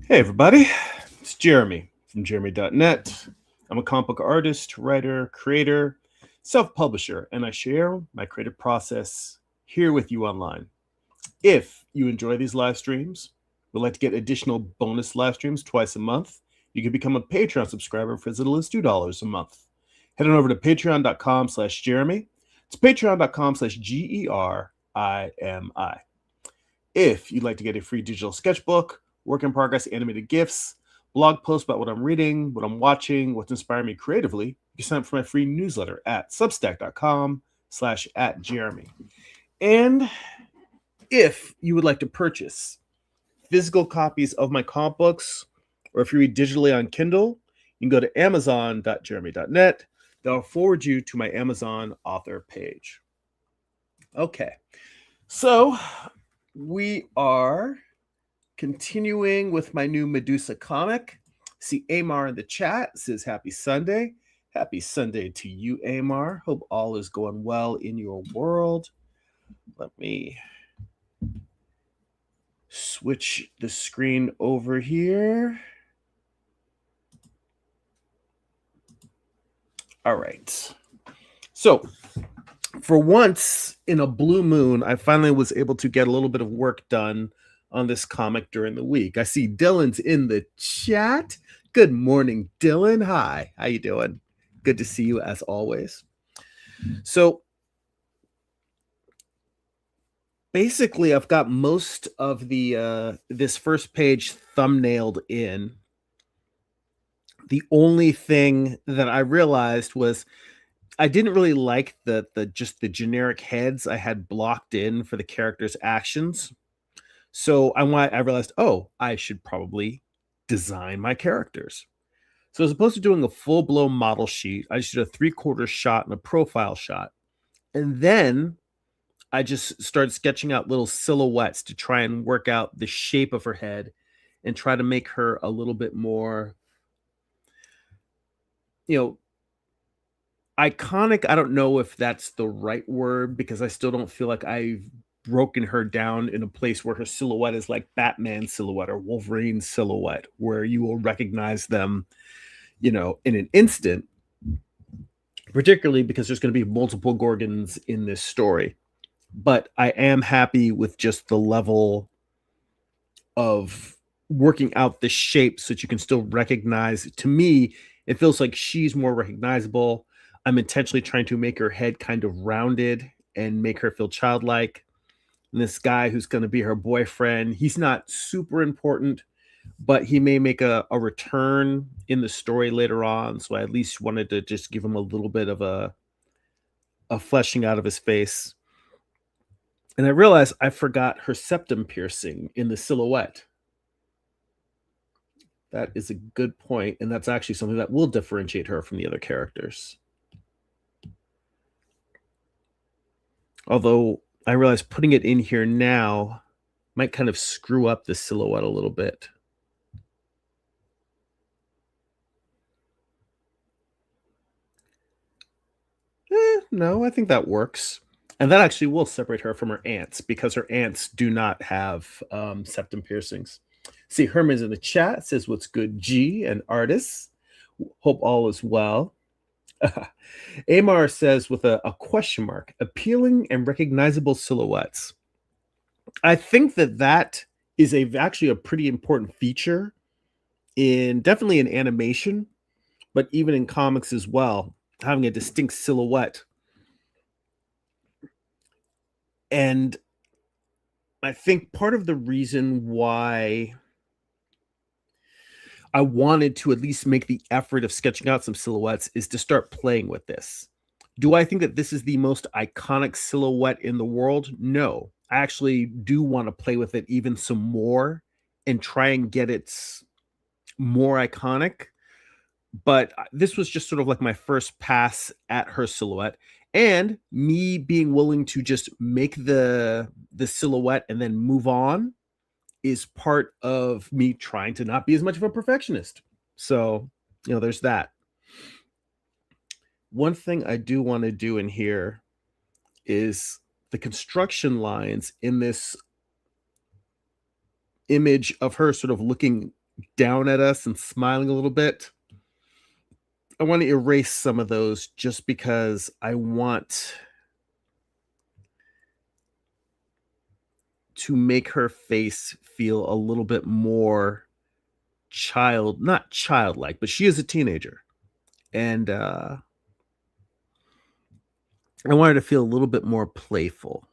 Hey, everybody. It's Jeremy from Jeremy.net. I'm a comic book artist, writer, creator, self publisher, and I share my creative process here with you online. If you enjoy these live streams, would like to get additional bonus live streams twice a month, you can become a Patreon subscriber for as little as $2 a month. Head on over to patreon.com/Jeremy. It's patreon.com/GERIMI. If you'd like to get a free digital sketchbook, work in progress animated GIFs, blog posts about what I'm reading, what I'm watching, what's inspiring me creatively, you can sign up for my free newsletter at substack.com/@Jeremy. And if you would like to purchase physical copies of my comic books, or if you read digitally on Kindle, you can go to amazon.jeremy.net. That'll forward you to my Amazon author page. Okay, so we are continuing with my new Medusa comic. See Amar in the chat says happy Sunday. Happy Sunday to you, Amar. Hope all is going well in your world. Let me switch the screen over here. All right. So for once in a blue moon, I finally was able to get a little bit of work done on this comic during the week. I see Dylan's in the chat. Good morning, Dylan. Hi, how you doing? Good to see you as always. So basically, I've got most of the this first page thumbnailed in. The only thing that I realized was I didn't really like the just the generic heads I had blocked in for the characters' actions. So I realized, oh, I should probably design my characters. So as opposed to doing a full-blown model sheet, I just did a three-quarter shot and a profile shot. And then I just started sketching out little silhouettes to try and work out the shape of her head and try to make her a little bit more, iconic. I don't know if that's the right word because I still don't feel like I've broken her down in a place where her silhouette is like Batman silhouette or Wolverine silhouette, where you will recognize them, in an instant, particularly because there's going to be multiple Gorgons in this story. But I am happy with just the level of working out the shape so that you can still recognize. To me, it feels like she's more recognizable. I'm intentionally trying to make her head kind of rounded and make her feel childlike. And this guy who's going to be her boyfriend, he's not super important, but he may make a return in the story later on. So I at least wanted to just give him a little bit of a fleshing out of his face. And I realized I forgot her septum piercing in the silhouette. That is a good point, and that's actually something that will differentiate her from the other characters. Although I realize putting it in here now might kind of screw up the silhouette a little bit. No, I think that works. And that actually will separate her from her aunts because her aunts do not have septum piercings. See, Herman's in the chat, says, what's good, G, and artists. Hope all is well. Amar says with a question mark, appealing and recognizable silhouettes. I think that is actually a pretty important feature definitely in animation, but even in comics as well, having a distinct silhouette. And I think part of the reason why I wanted to at least make the effort of sketching out some silhouettes is to start playing with this. Do I think that this is the most iconic silhouette in the world? No. I actually do want to play with it even some more and try and get it more iconic. But this was just sort of like my first pass at her silhouette, and me being willing to just make the silhouette and then move on is part of me trying to not be as much of a perfectionist. So, there's that. One thing I do want to do in here is the construction lines in this image of her sort of looking down at us and smiling a little bit. I want to erase some of those just because I want to make her face feel a little bit more not childlike, but she is a teenager. And I want her to feel a little bit more playful.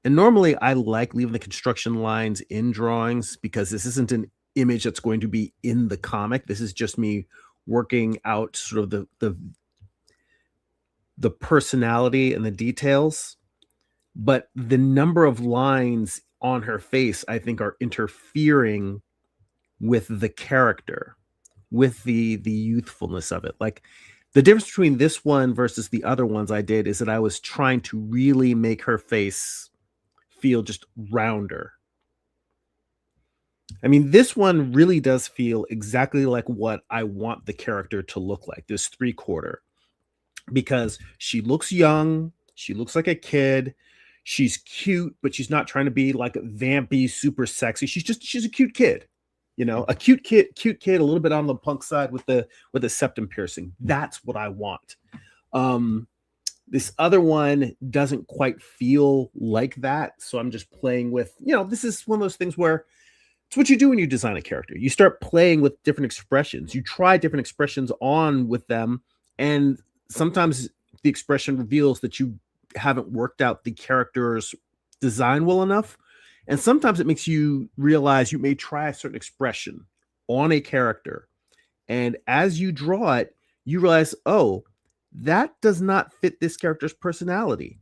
And normally I like leaving the construction lines in drawings because this isn't an image that's going to be in the comic. This is just me working out sort of the personality and the details. But the number of lines on her face, I think, are interfering with the character, with the youthfulness of it. Like the difference between this one versus the other ones I did is that I was trying to really make her face feel just rounder. I mean, this one really does feel exactly like what I want the character to look like, this 3/4, because she looks young, she looks like a kid, she's cute, but she's not trying to be like vampy, super sexy. She's a cute kid, a cute kid, a little bit on the punk side with the septum piercing. That's what I want. This other one doesn't quite feel like that, so I'm just playing with, this is one of those things where it's what you do when you design a character. You start playing with different expressions. You try different expressions on with them, and sometimes the expression reveals that you haven't worked out the character's design well enough. And sometimes it makes you realize you may try a certain expression on a character. And as you draw it, you realize, oh, that does not fit this character's personality.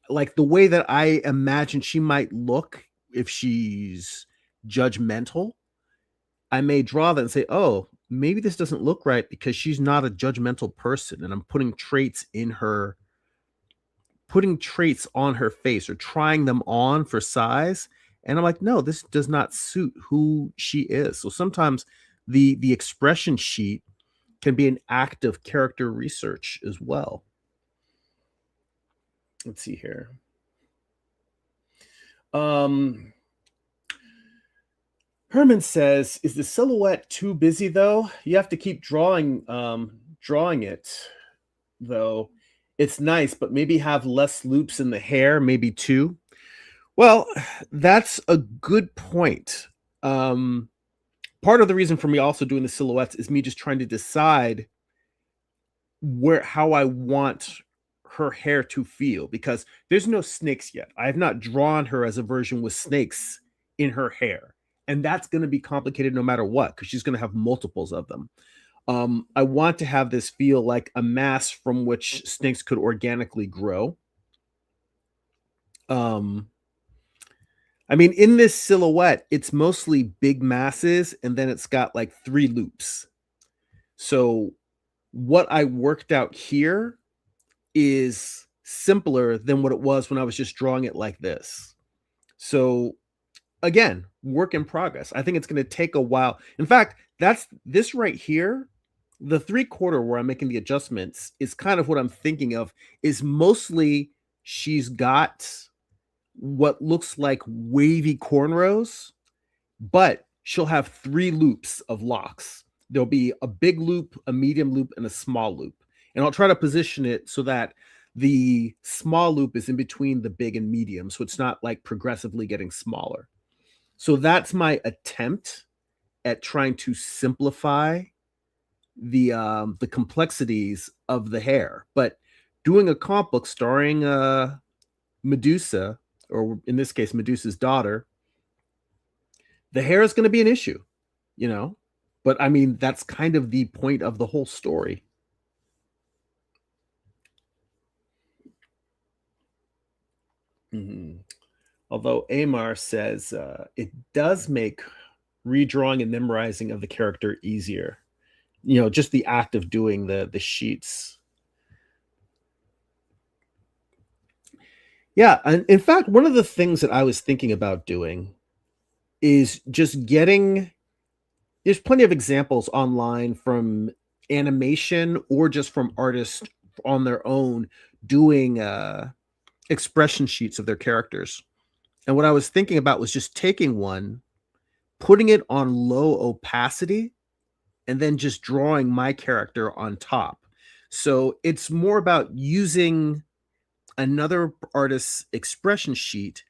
Like the way that I imagine she might look if she's judgmental, I may draw that and say, oh, maybe this doesn't look right because she's not a judgmental person. And I'm putting traits on her face or trying them on for size. And I'm like, no, this does not suit who she is. So sometimes the expression sheet can be an act of character research as well. Let's see here. Herman says, is the silhouette too busy though? You have to keep drawing it though. It's nice, but maybe have less loops in the hair, maybe 2. Well, that's a good point. Part of the reason for me also doing the silhouettes is me just trying to decide how I want her hair to feel, because there's no snakes yet. I have not drawn her as a version with snakes in her hair. And that's going to be complicated no matter what, because she's going to have multiples of them. I want to have this feel like a mass from which snakes could organically grow. I mean, in this silhouette, it's mostly big masses, and then it's got like 3 loops. So what I worked out here is simpler than what it was when I was just drawing it like this. So again, work in progress. I think it's going to take a while. In fact, that's this right here. The 3/4 where I'm making the adjustments is kind of what I'm thinking of, is mostly she's got what looks like wavy cornrows, but she'll have 3 loops of locks. There'll be a big loop, a medium loop, and a small loop. And I'll try to position it so that the small loop is in between the big and medium, so it's not like progressively getting smaller. So that's my attempt at trying to simplify the complexities of the hair. But doing a comic book starring Medusa, or in this case, Medusa's daughter, the hair is going to be an issue, But I mean, that's kind of the point of the whole story. Mm-hmm. Although Amar says it does make redrawing and memorizing of the character easier. Just the act of doing the sheets. Yeah, and in fact, one of the things that I was thinking about doing is just there's plenty of examples online from animation or just from artists on their own doing expression sheets of their characters. And what I was thinking about was just taking one, putting it on low opacity, and then just drawing my character on top. So it's more about using another artist's expression sheet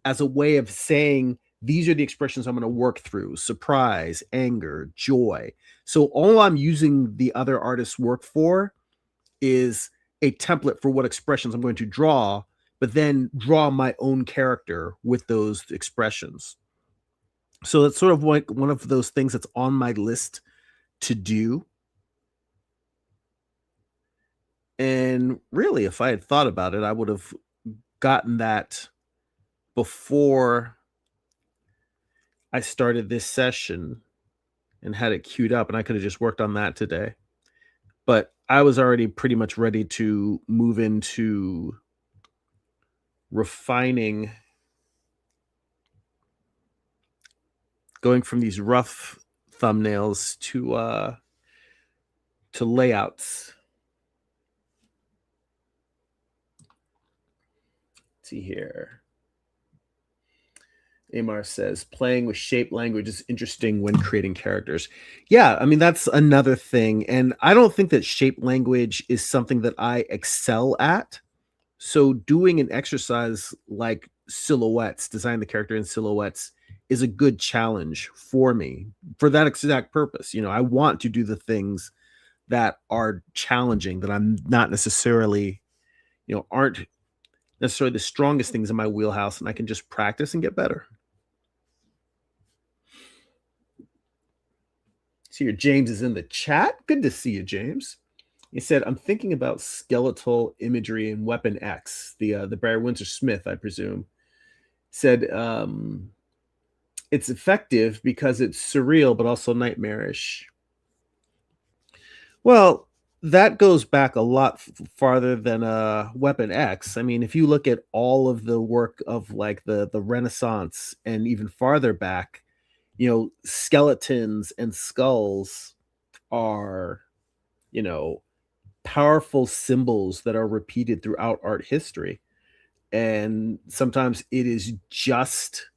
as a way of saying, these are the expressions I'm going to work through: surprise, anger, joy. So all I'm using the other artist's work for is a template for what expressions I'm going to draw, but then draw my own character with those expressions. So it's sort of like one of those things that's on my list to do. And really, if I had thought about it, I would have gotten that before I started this session and had it queued up, and I could have just worked on that today. But I was already pretty much ready to move into refining, going from these rough thumbnails to layouts. Let's see here. Amar says, playing with shape language is interesting when creating characters. Yeah, I mean, that's another thing. And I don't think that shape language is something that I excel at. So doing an exercise like silhouettes, design the character in silhouettes, is a good challenge for me for that exact purpose. You know, I want to do the things that are challenging, that I'm not necessarily, aren't necessarily the strongest things in my wheelhouse, and I can just practice and get better. See here, James is in the chat. Good to see you, James. He said, "I'm thinking about skeletal imagery in Weapon X, the Barry Windsor Smith, I presume." Said, it's effective because it's surreal but also nightmarish. Well, that goes back a lot farther than Weapon X. I mean, if you look at all of the work of like the Renaissance and even farther back, skeletons and skulls are, powerful symbols that are repeated throughout art history. And sometimes it is just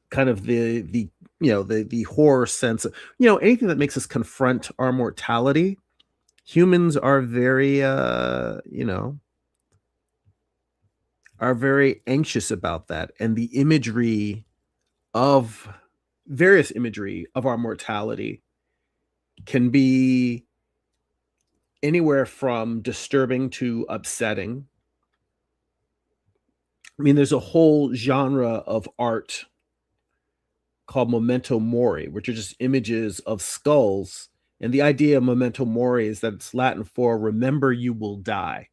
kind of the horror sense of, anything that makes us confront our mortality. Humans are very are very anxious about that, and the imagery of various imagery of our mortality can be anywhere from disturbing to upsetting. I mean, there's a whole genre of art called memento mori, which are just images of skulls. And the idea of memento mori is that it's Latin for remember you will die.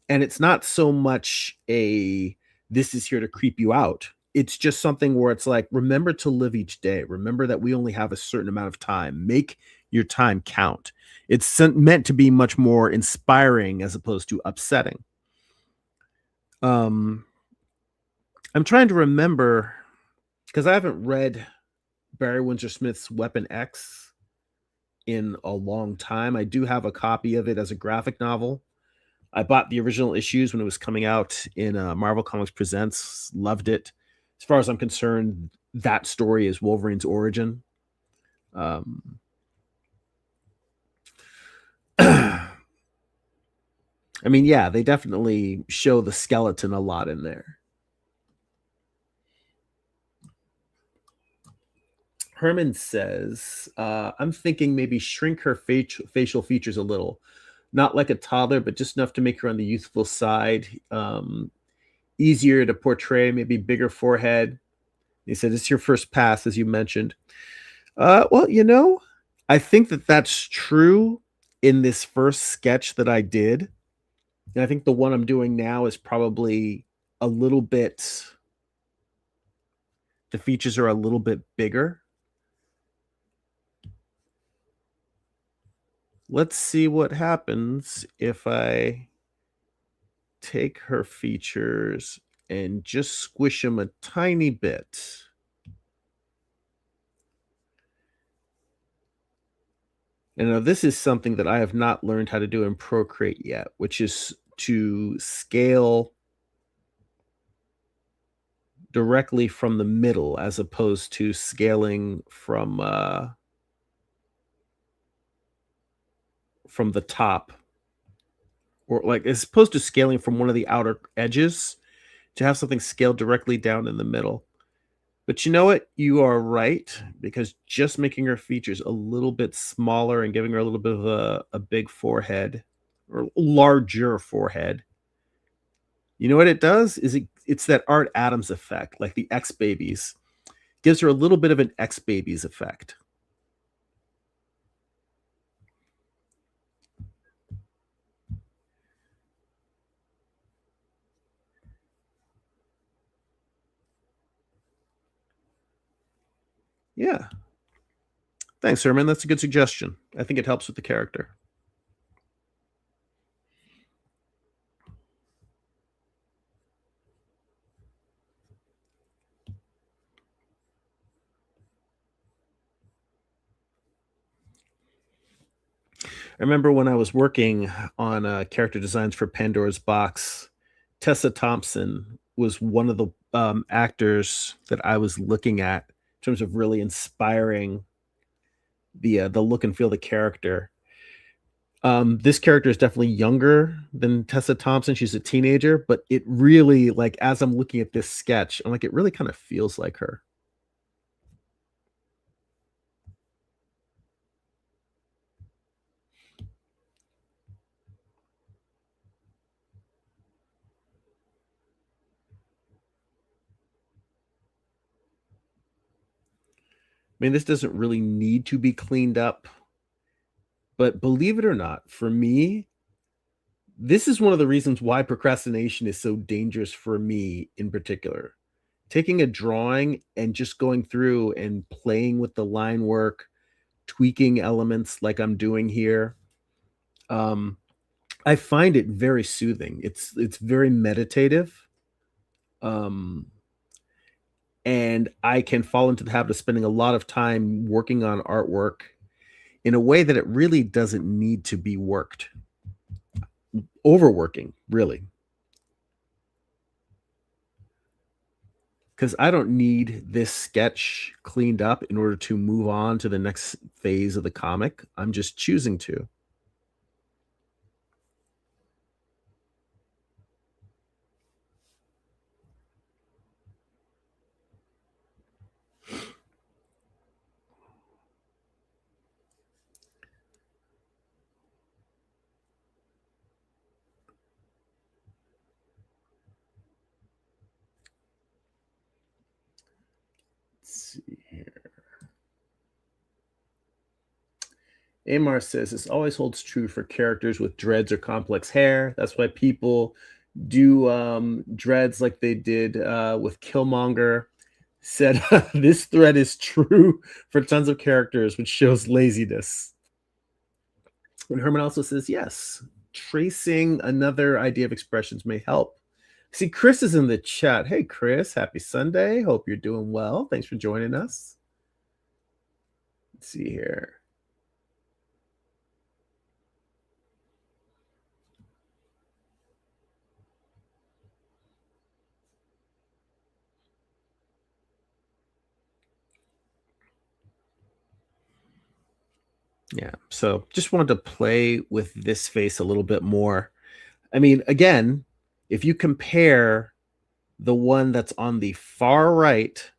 And it's not so much this is here to creep you out. It's just something where it's like, remember to live each day. Remember that we only have a certain amount of time. Make your time count. It's meant to be much more inspiring as opposed to upsetting. I'm trying to remember, because I haven't read Barry Windsor Smith's Weapon X in a long time. I do have a copy of it as a graphic novel. I bought the original issues when it was coming out in Marvel Comics Presents. Loved it. As far as I'm concerned, that story is Wolverine's origin. I mean, yeah, they definitely show the skeleton a lot in there. Herman says, I'm thinking maybe shrink her facial features a little. Not like a toddler, but just enough to make her on the youthful side. Easier to portray, maybe bigger forehead. He said, it's your first pass, as you mentioned. Well, I think that that's true in this first sketch that I did. And I think the one I'm doing now is probably a little bit, the features are a little bit bigger. Let's see what happens if I take her features and just squish them a tiny bit. And now this is something that I have not learned how to do in Procreate yet, which is to scale directly from the middle as opposed to scaling from the top, or like as opposed to scaling from one of the outer edges, to have something scaled directly down in the middle. But you know what? You are right, because just making her features a little bit smaller and giving her a little bit of a big forehead, or larger forehead, you know what it does? It's that Art Adams effect, like the X Babies. Gives her a little bit of an X Babies effect. Yeah. Thanks, Herman. That's a good suggestion. I think it helps with the character. I remember when I was working on character designs for Pandora's Box, Tessa Thompson was one of the actors that I was looking at in terms of really inspiring the look and feel of the character. This character is definitely younger than Tessa Thompson. She's a teenager, but it really, like, as I'm looking at this sketch, I'm like, it really kind of feels like her. I mean, this doesn't really need to be cleaned up, but believe it or not, for me, this is one of the reasons why procrastination is so dangerous for me in particular. Taking a drawing and just going through and playing with the line work, tweaking elements like I'm doing here. Um, I find it very soothing. It's very meditative. Um, and I can fall into the habit of spending a lot of time working on artwork in a way that it really doesn't need to be worked. Overworking, really. Because I don't need this sketch cleaned up in order to move on to the next phase of the comic. I'm just choosing to. Let's see here. Amar says this always holds true for characters with dreads or complex hair. That's why people do dreads like they did with Killmonger. Said this thread is true for tons of characters, which shows laziness. And Herman also says, yes, tracing another idea of expressions may help. See, Chris is in the chat. Hey, Chris, happy Sunday. Hope you're doing well. Thanks for joining us. Let's see here. Yeah, so just wanted to play with this face a little bit more. I mean, again, if you compare the one that's on the far right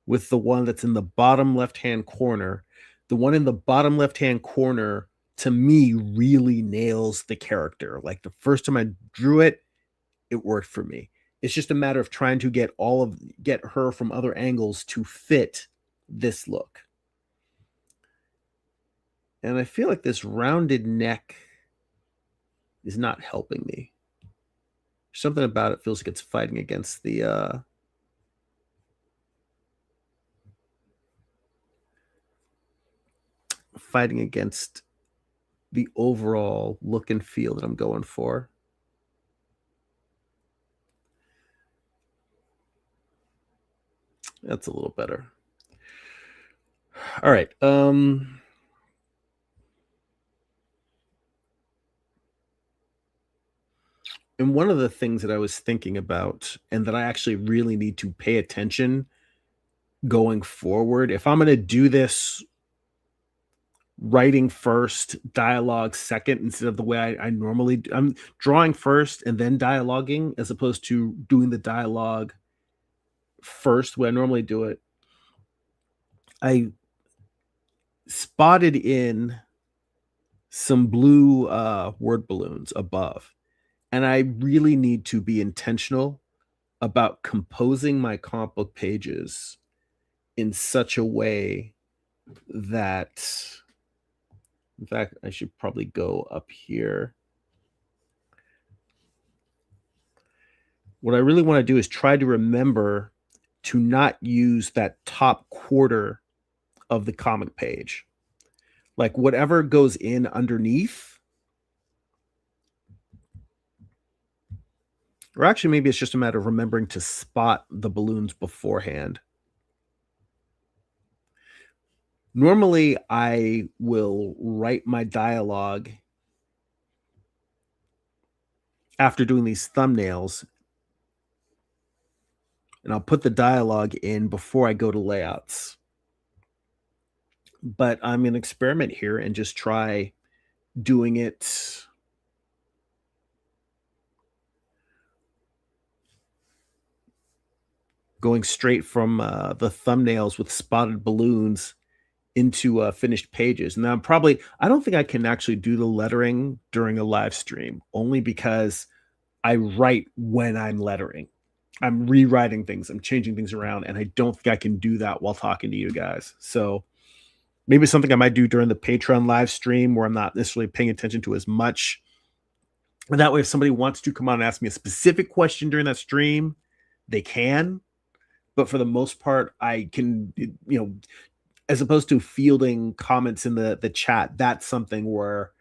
with the one that's in the bottom left-hand corner, the one in the bottom left-hand corner to me really nails the character. Like the first time I drew it, it worked for me. It's just a matter of trying to get her from other angles to fit this look. And I feel like this rounded neck is not helping me. Something about it feels like it's fighting against the fighting against the overall look and feel that I'm going for. That's a little better. All right. And one of the things that I was thinking about and that I actually really need to pay attention going forward, if I'm gonna do this writing first, dialogue second, instead of the way I normally do. I'm drawing first and then dialoguing, as opposed to doing the dialogue first, the way I normally do it. I spotted in some blue word balloons above, and I really need to be intentional about composing my comic book pages in such a way that, in fact, I should probably go up here. What I really want to do is try to remember to not use that top quarter of the comic page. Like whatever goes in underneath, or actually, maybe it's just a matter of remembering to spot the balloons beforehand. Normally, I will write my dialogue after doing these thumbnails, and I'll put the dialogue in before I go to layouts. But I'm going to experiment here and just try doing it going straight from the thumbnails with spotted balloons into finished pages. Now, I don't think I can actually do the lettering during a live stream, only because I write when I'm lettering. I'm rewriting things, I'm changing things around, and I don't think I can do that while talking to you guys. So maybe something I might do during the Patreon live stream where I'm not necessarily paying attention to as much. And that way, if somebody wants to come on and ask me a specific question during that stream, they can. But for the most part, I can, as opposed to fielding comments in the chat, that's something where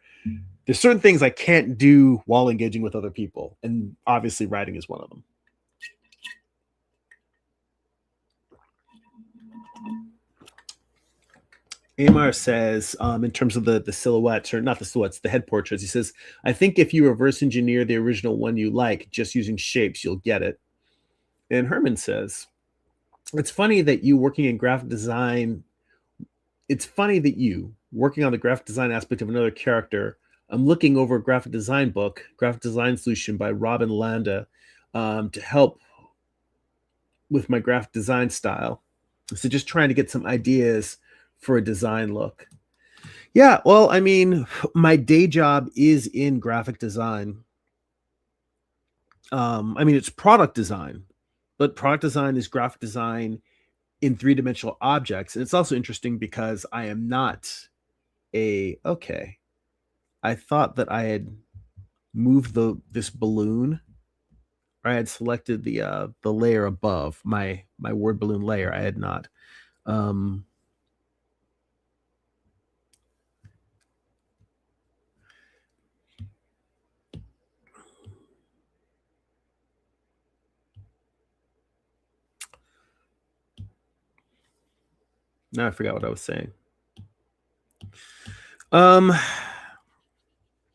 there's certain things I can't do while engaging with other people. And obviously writing is one of them. Amar says, in terms of the silhouettes, or not the silhouettes, the head portraits, he says, I think if you reverse engineer the original one you like, just using shapes, you'll get it. And Herman says, it's funny that you working in graphic design, it's funny that you working on the graphic design aspect of another character. I'm looking over a graphic design book, Graphic Design Solution by Robin Landa, to help with my graphic design style. So just trying to get some ideas for a design look. Yeah, well, I mean, my day job is in graphic design. I mean, it's product design, but product design is graphic design in three-dimensional objects. And it's also interesting because I am not okay. I thought that I had moved this balloon. I had selected the layer above my word balloon layer. I had not. Now I forgot what I was saying.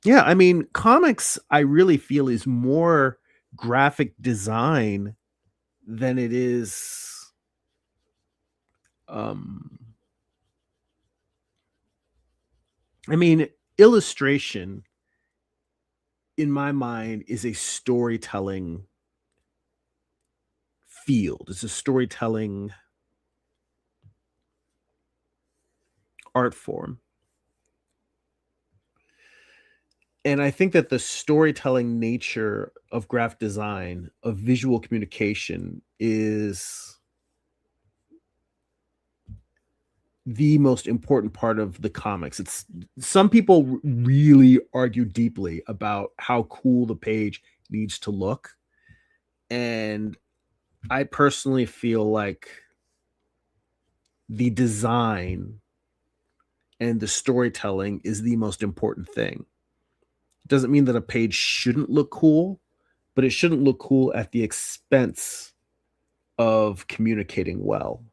Yeah, I mean, comics, I really feel, is more graphic design than it is I mean, illustration in my mind is a storytelling field. It's a storytelling art form. And I think that the storytelling nature of graphic design, of visual communication, is the most important part of the comics. It's some people really argue deeply about how cool the page needs to look. And I personally feel like the design and the storytelling is the most important thing. It doesn't mean that a page shouldn't look cool, but it shouldn't look cool at the expense of communicating well.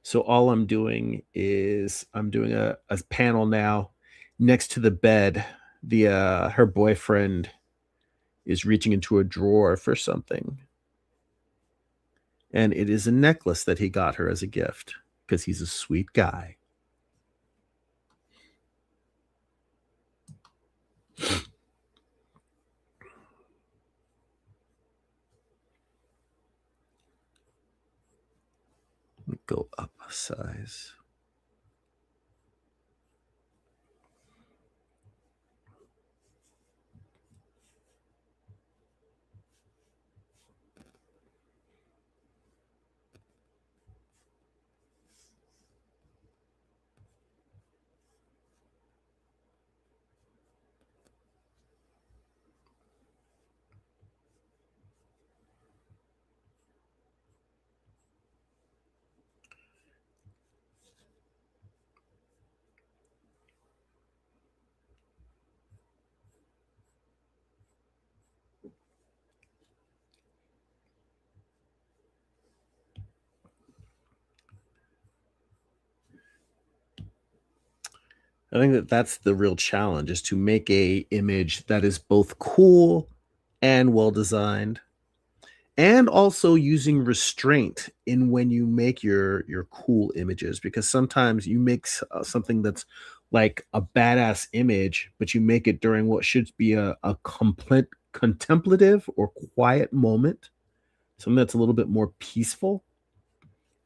So all I'm doing is I'm doing a panel now next to the bed. Her boyfriend is reaching into a drawer for something, and it is a necklace that he got her as a gift because he's a sweet guy. Go up a size. I think that that's the real challenge is to make a image that is both cool and well designed, and also using restraint in when you make your cool images, because sometimes you make something that's like a badass image, but you make it during what should be a complete contemplative or quiet moment, something that's a little bit more peaceful.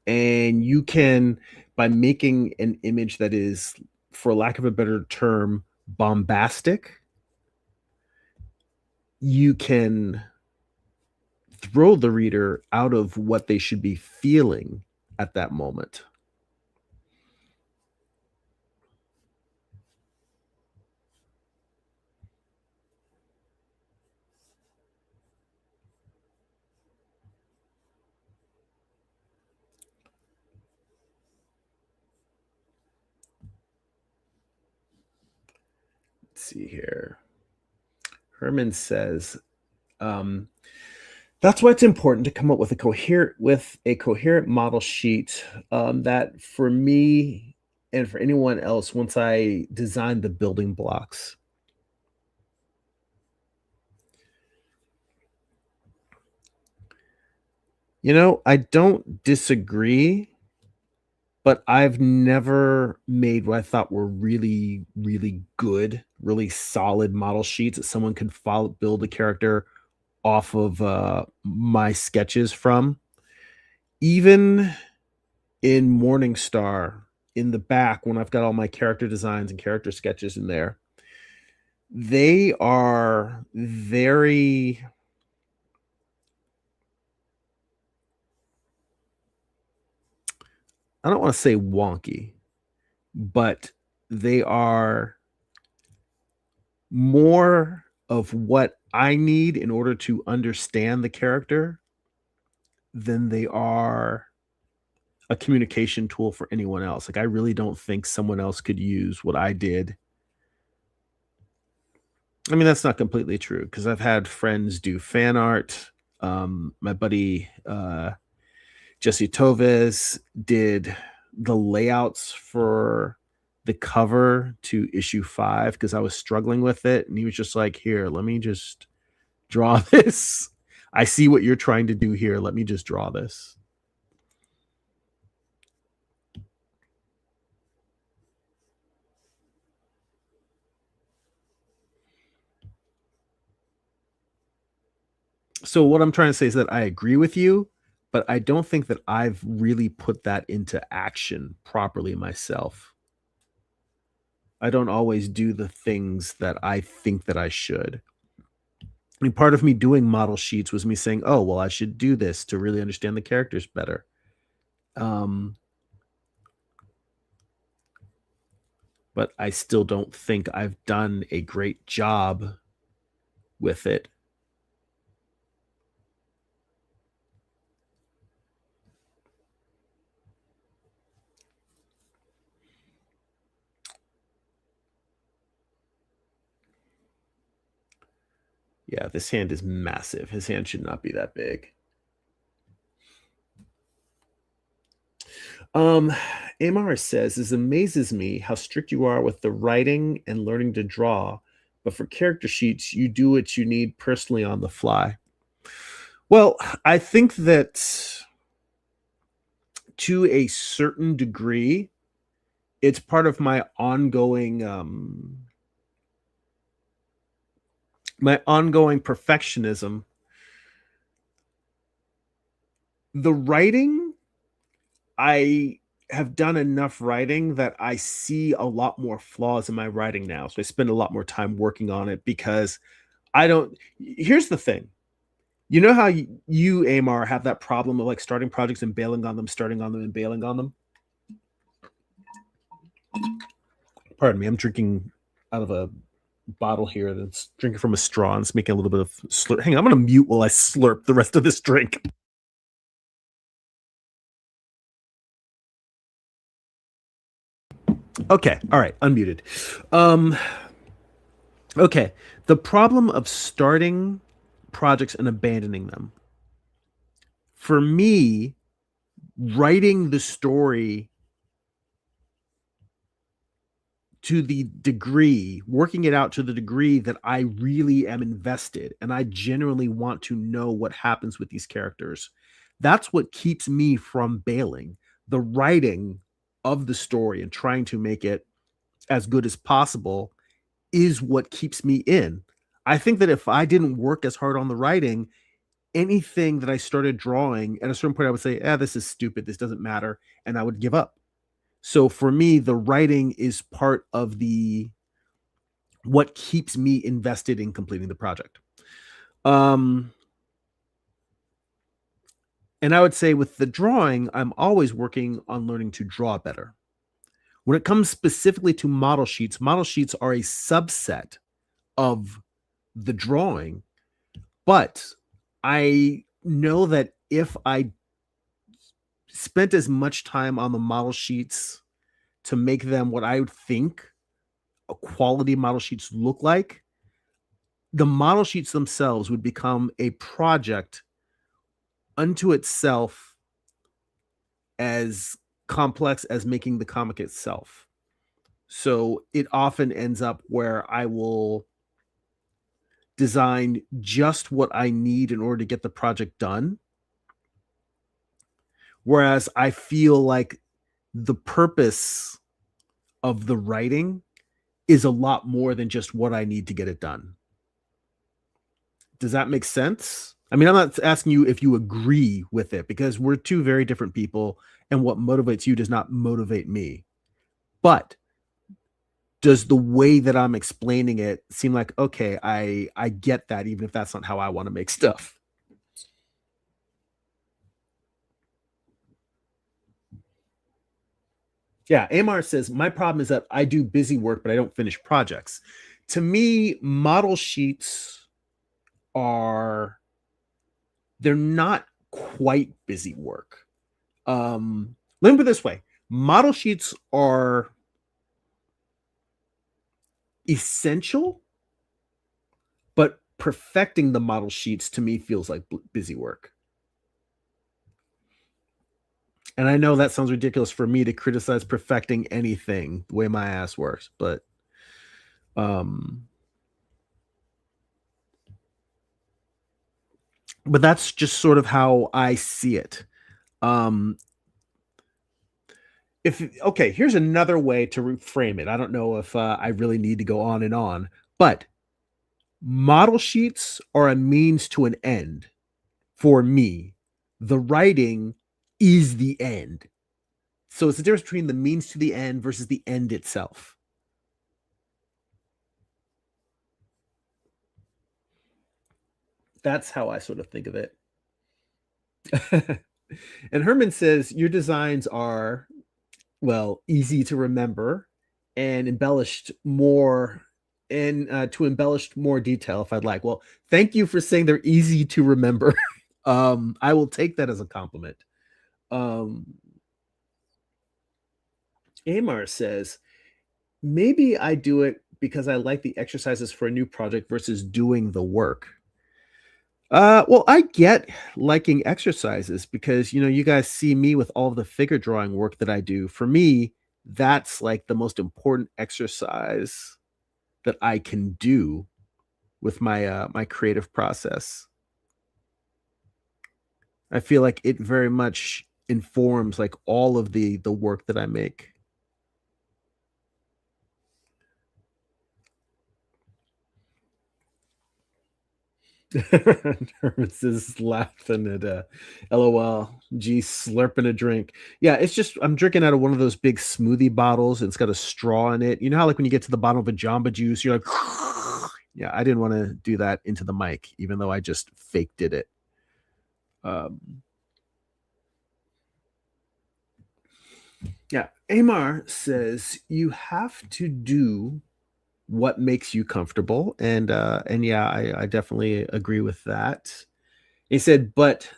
And you can, by making an image that is, for lack of a better term, bombastic, you can throw the reader out of what they should be feeling at that moment. Let's see here. Herman says, um, that's why it's important to come up with a coherent model sheet, that for me and for anyone else, once I design the building blocks. I don't disagree, but I've never made what I thought were really, really good, really solid model sheets that someone could follow build a character off of, my sketches from. Even in Morningstar, in the back, when I've got all my character designs and character sketches in there, they are very, I don't wanna say wonky, but they are more of what I need in order to understand the character than they are a communication tool for anyone else. Like, I really don't think someone else could use what I did. I mean, that's not completely true because I've had friends do fan art. My buddy, Jesse Toves did the layouts for the cover to issue 5 because I was struggling with it, and he was just like, "Here, let me just draw this. I see what you're trying to do here. Let me just draw this." So what I'm trying to say is that I agree with you, but I don't think that I've really put that into action properly myself. I don't always do the things that I think that I should. I mean, part of me doing model sheets was me saying, "Oh, well, I should do this to really understand the characters better." Um, but I still don't think I've done a great job with it. Yeah, this hand is massive. His hand should not be that big. Um, Amar says, "It amazes me how strict you are with the writing and learning to draw, but for character sheets, you do what you need personally on the fly." Well, I think that to a certain degree, it's part of my ongoing perfectionism. The writing, I have done enough writing that I see a lot more flaws in my writing now. So I spend a lot more time working on it because I don't. Here's the thing. You know how you, Amar, have that problem of like starting projects and bailing on them, starting on them and bailing on them? Pardon me, I'm drinking out of a bottle here that's drinking from a straw and it's making a little bit of slurp. Hang on, I'm going to mute while I slurp the rest of this drink. Okay, all right, unmuted. Um, okay, the problem of starting projects and abandoning them. For me, writing the story to the degree, working it out to the degree that I really am invested and I genuinely want to know what happens with these characters. That's what keeps me from bailing. The writing of the story and trying to make it as good as possible is what keeps me in. I think that if I didn't work as hard on the writing, anything that I started drawing at a certain point, I would say, this is stupid. This doesn't matter. And I would give up. So for me, the writing is part of the what keeps me invested in completing the project. Um, and I would say with the drawing, I'm always working on learning to draw better. When it comes specifically to model sheets are a subset of the drawing, but I know that if I spent as much time on the model sheets to make them what I would think a quality model sheets look like, the model sheets themselves would become a project unto itself as complex as making the comic itself. So it often ends up where I will design just what I need in order to get the project done. Whereas I feel like the purpose of the writing is a lot more than just what I need to get it done. Does that make sense? I mean, I'm not asking you if you agree with it because we're two very different people and what motivates you does not motivate me. But does the way that I'm explaining it seem like, okay, I get that even if that's not how I want to make stuff? Yeah, Amar says, my problem is that I do busy work, but I don't finish projects. To me, model sheets are they're not quite busy work. Let me put it this way: model sheets are essential, but perfecting the model sheets to me feels like busy work. And I know that sounds ridiculous for me to criticize perfecting anything the way my ass works, um but that's just sort of how I see it. Um if okay, here's another way to reframe it. I don't know if I really need to go on and on, but model sheets are a means to an end for me. The writing is the end. So it's the difference between the means to the end versus the end itself. That's how I sort of think of it. And Herman says your designs are, well, easy to remember and embellished more and to embellish more detail if I'd like. Well, thank you for saying they're easy to remember. I will take that as a compliment. Um, Amar says, maybe I do it because I like the exercises for a new project versus doing the work. Well, I get liking exercises because, you guys see me with all of the figure drawing work that I do. For me, that's like the most important exercise that I can do with my creative process. I feel like it very much informs like all of the work that I make. Nervous is laughing at LOL. Gee, slurping a drink. Yeah, it's just I'm drinking out of one of those big smoothie bottles and it's got a straw in it. You know how like when you get to the bottom of a Jamba Juice, you're like, yeah, I didn't want to do that into the mic, even though I just fake did it. Um, yeah, Amar says you have to do what makes you comfortable, and yeah, I definitely agree with that. He said, but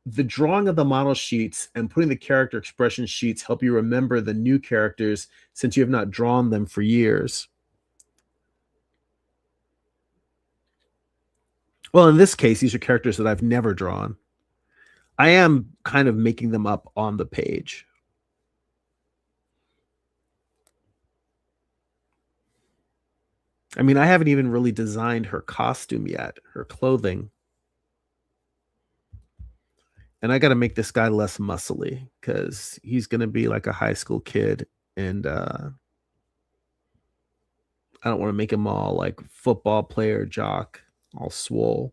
the drawing of the model sheets and putting the character expression sheets help you remember the new characters since you have not drawn them for years. Well, in this case, these are characters that I've never drawn. I am kind of making them up on the page. I mean, I haven't even really designed her costume yet, her clothing. And I got to make this guy less muscly because he's going to be like a high school kid. And I don't want to make him all like football player, jock, all swole.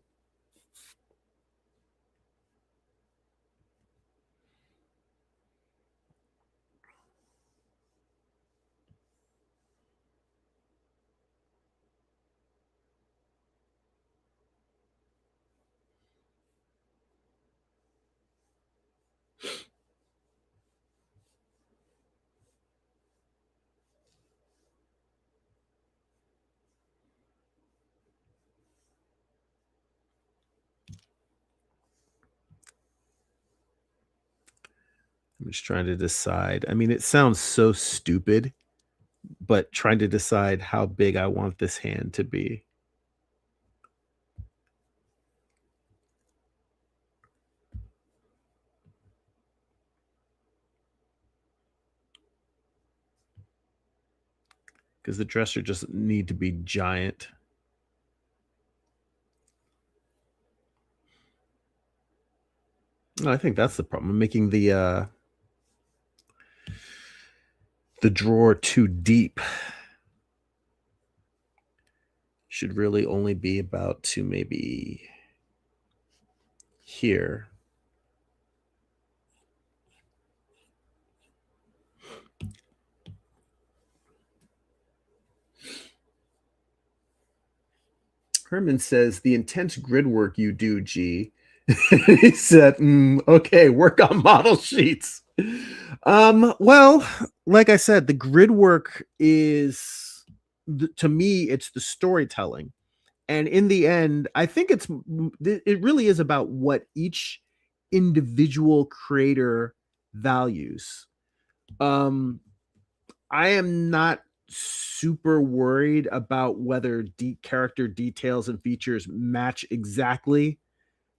I'm just trying to decide. I mean, it sounds so stupid, but trying to decide how big I want this hand to be. Because the dresser just need to be giant. I think that's the problem. I'm making the drawer too deep. Should really only be about to maybe here. Herman says the intense grid work you do, G. He said, okay, work on model sheets. Well, like I said, the grid work is to me, it's the storytelling. And in the end, I think it really is about what each individual creator values. Um, I am not super worried about whether character details and features match exactly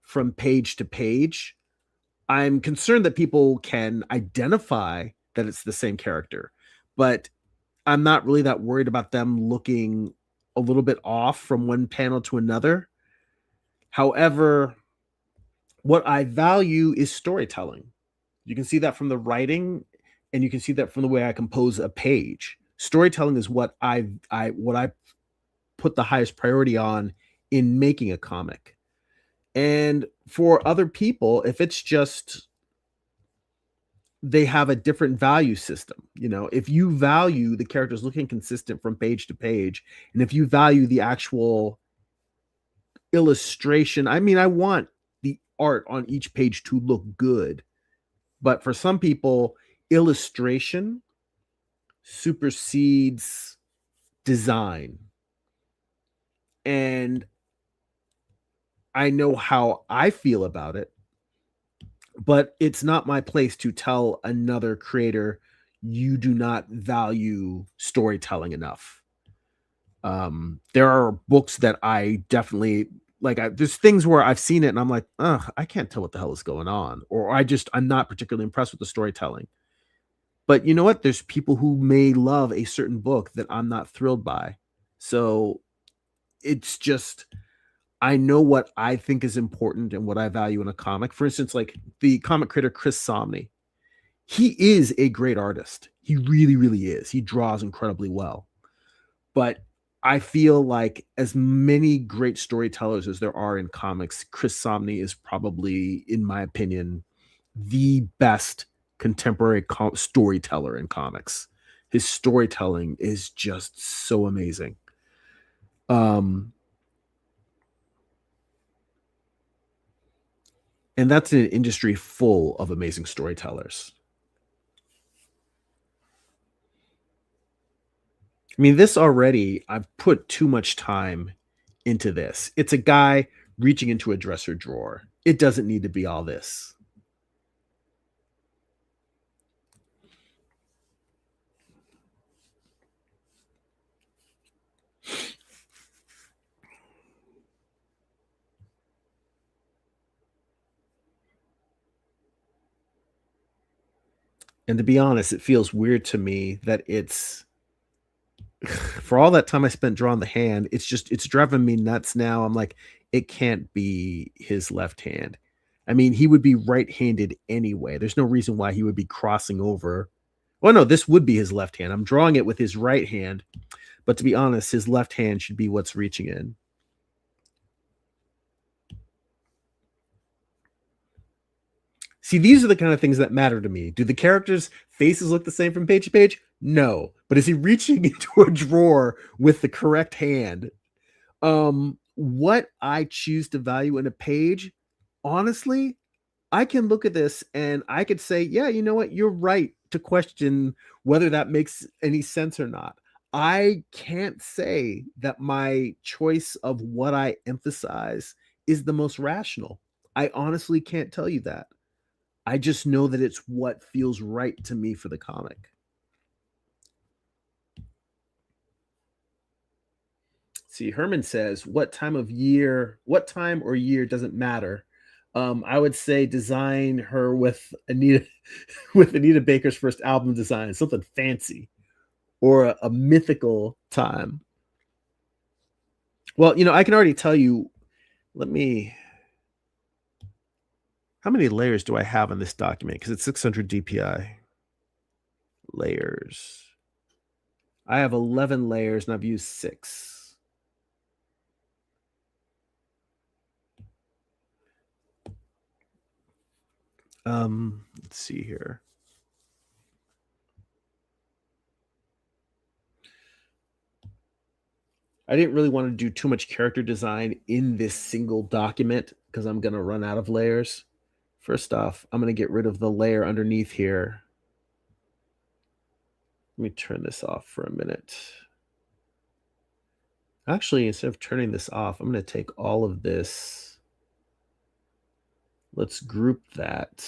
from page to page. I'm concerned that people can identify that it's the same character, but I'm not really that worried about them looking a little bit off from one panel to another. However, what I value is storytelling. You can see that from the writing, and you can see that from the way I compose a page. Storytelling is what I put the highest priority on in making a comic. And for other people, if it's just they have a different value system, if you value the characters looking consistent from page to page, and if you value the actual illustration, I mean, I want the art on each page to look good. But for some people, illustration supersedes design. And I know how I feel about it, but it's not my place to tell another creator you do not value storytelling enough. There are books that I definitely like there's things where I've seen it and I'm like, ugh, I can't tell what the hell is going on, or I'm not particularly impressed with the storytelling. But you know what? There's people who may love a certain book that I'm not thrilled by. So it's just I know what I think is important and what I value in a comic. For instance, like the comic creator Chris Samnee, he is a great artist. He really, really is. He draws incredibly well. But I feel like as many great storytellers as there are in comics, Chris Samnee is probably, in my opinion, the best contemporary storyteller in comics. His storytelling is just so amazing. Um, and that's an industry full of amazing storytellers. I mean, this already, I've put too much time into this. It's a guy reaching into a dresser drawer. It doesn't need to be all this. And to be honest, it feels weird to me that it's for all that time I spent drawing the hand, it's driving me nuts now. I'm like, it can't be his left hand. I mean, he would be right-handed anyway. There's no reason why he would be crossing over. Well, no, this would be his left hand. I'm drawing it with his right hand, but to be honest, his left hand should be what's reaching in. See, these are the kind of things that matter to me. Do the characters' faces look the same from page to page? No. But is he reaching into a drawer with the correct hand? What I choose to value in a page, honestly, I can look at this and I could say, yeah, you know what? You're right to question whether that makes any sense or not. I can't say that my choice of what I emphasize is the most rational. I honestly can't tell you that. I just know that it's what feels right to me for the comic. See, Herman says, what time or year doesn't matter. I would say design her with Anita with Anita Baker's first album design, something fancy or a mythical time. Well, I can already tell you. Let me. How many layers do I have in this document? Because it's 600 DPI. Layers. I have 11 layers and I've used 6. Let's see here. I didn't really want to do too much character design in this single document because I'm going to run out of layers. First off, I'm going to get rid of the layer underneath here. Let me turn this off for a minute. Actually, instead of turning this off, I'm going to take all of this. Let's group that.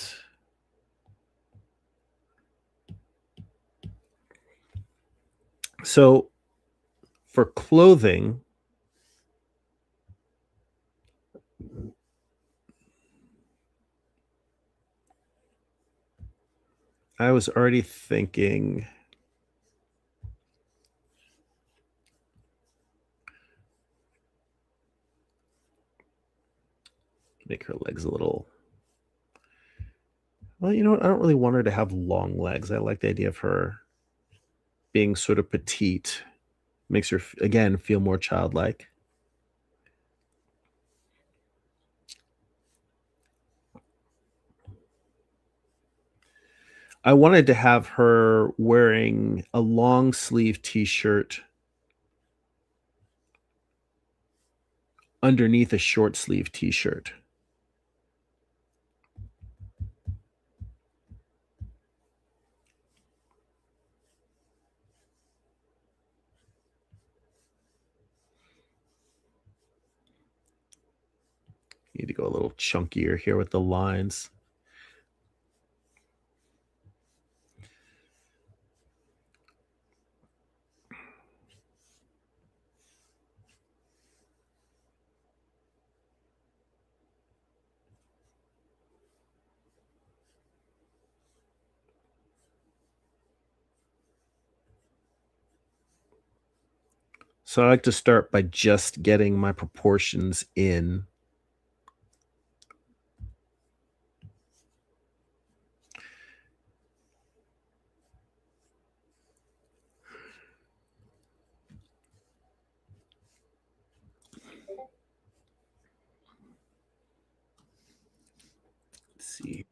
So for clothing, I was already thinking make her legs a little. Well, you know what? I don't really want her to have long legs. I like the idea of her being sort of petite. Makes her, again, feel more childlike. I wanted to have her wearing a long sleeve t-shirt underneath a short sleeve t-shirt. Need to go a little chunkier here with the lines. So I like to start by just getting my proportions in. Let's see.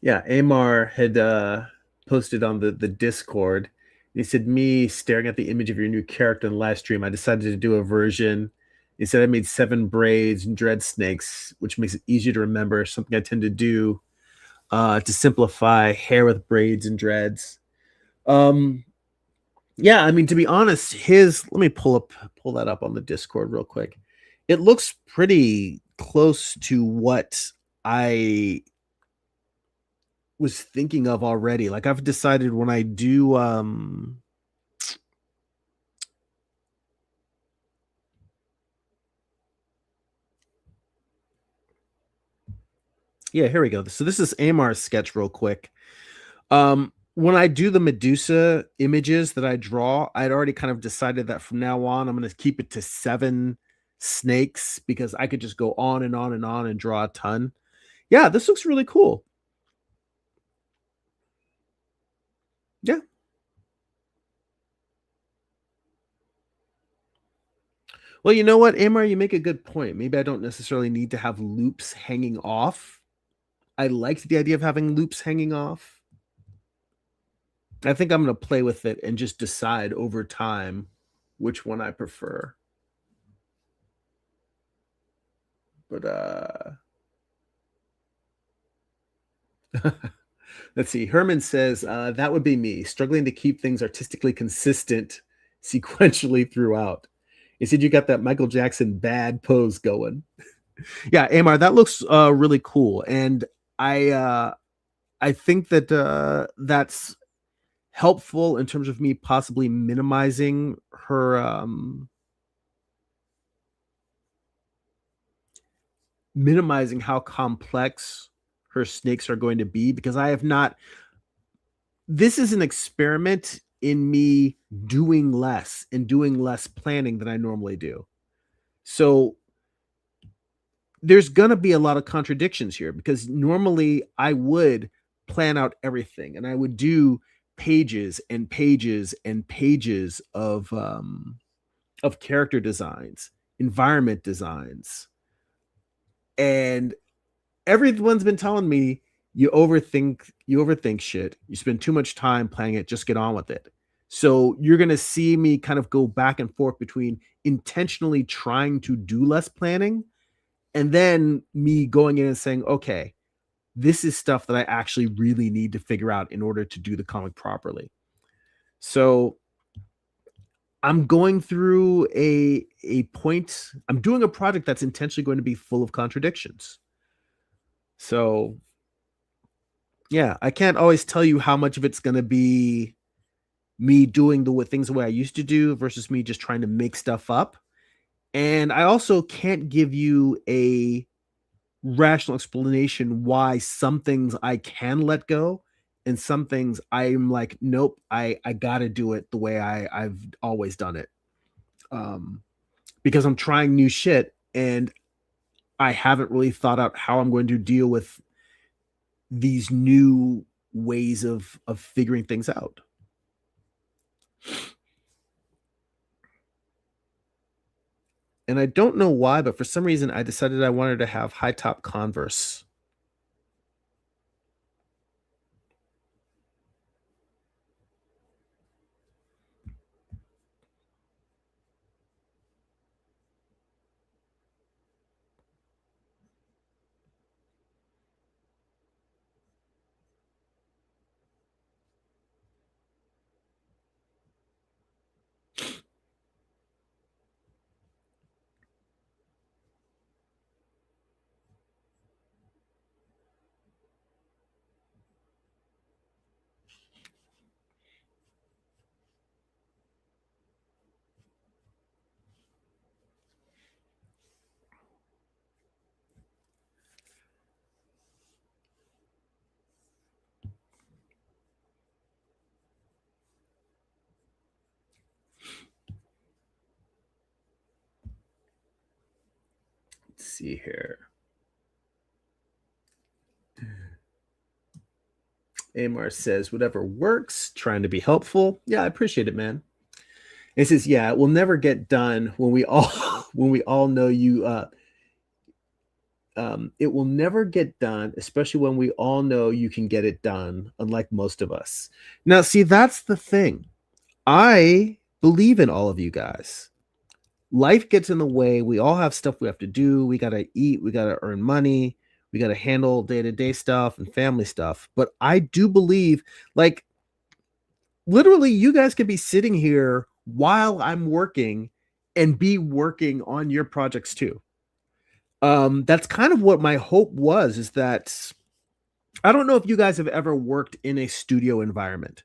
Yeah, Amar had posted on the Discord. He said, "Me staring at the image of your new character in the live stream. I decided to do a version. He said I made 7 braids and dread snakes, which makes it easier to remember. Something I tend to do to simplify hair with braids and dreads. Um, yeah, I mean, to be honest, his let me pull that up on the Discord real quick. It looks pretty close to what I was thinking of already. Like I've decided when I do yeah, here we go. So this is Amar's sketch real quick. When I do the Medusa images that I draw, I'd already kind of decided that from now on I'm going to keep it to 7 snakes because I could just go on and on and on and draw a ton. Yeah, this looks really cool. Yeah. Well, you know what, Amar, you make a good point. Maybe I don't necessarily need to have loops hanging off. I liked the idea of having loops hanging off. I think I'm going to play with it and just decide over time which one I prefer. But let's see. Herman says that would be me, struggling to keep things artistically consistent sequentially throughout. He said you got that Michael Jackson bad pose going. Yeah, Amar, that looks really cool, and I uh, I think that that's helpful in terms of me possibly minimizing how complex her snakes are going to be because I have not. This is an experiment in me doing less and doing less planning than I normally do. So there's going to be a lot of contradictions here because normally I would plan out everything and I would do pages and pages and pages of character designs, environment designs, and everyone's been telling me you overthink shit. You spend too much time playing it, just get on with it. So you're going to see me kind of go back and forth between intentionally trying to do less planning and then me going in and saying, "Okay, this is stuff that I actually really need to figure out in order to do the comic properly." So I'm going through a point. I'm doing a project that's intentionally going to be full of contradictions. So yeah, I can't always tell you how much of it's going to be me doing the things the way I used to do versus me just trying to make stuff up. And I also can't give you a rational explanation why some things I can let go and some things I'm like, nope, I gotta do it the way I've always done it. Um, because I'm trying new shit and I haven't really thought out how I'm going to deal with these new ways of figuring things out. And I don't know why, but for some reason I decided I wanted to have high top Converse. see here. Amar says, whatever works, trying to be helpful. Yeah, I appreciate it, man. It says, yeah, it will never get done when we all when we all know you it will never get done, especially when we all know you can get it done, unlike most of us. Now, see, that's the thing. I believe in all of you guys. Life gets in the way. We all have stuff we have to do. We got to eat. We got to earn money. We got to handle day to day stuff and family stuff. But I do believe, like, literally, you guys can be sitting here while I'm working and be working on your projects too. That's kind of what my hope was, is that I don't know if you guys have ever worked in a studio environment,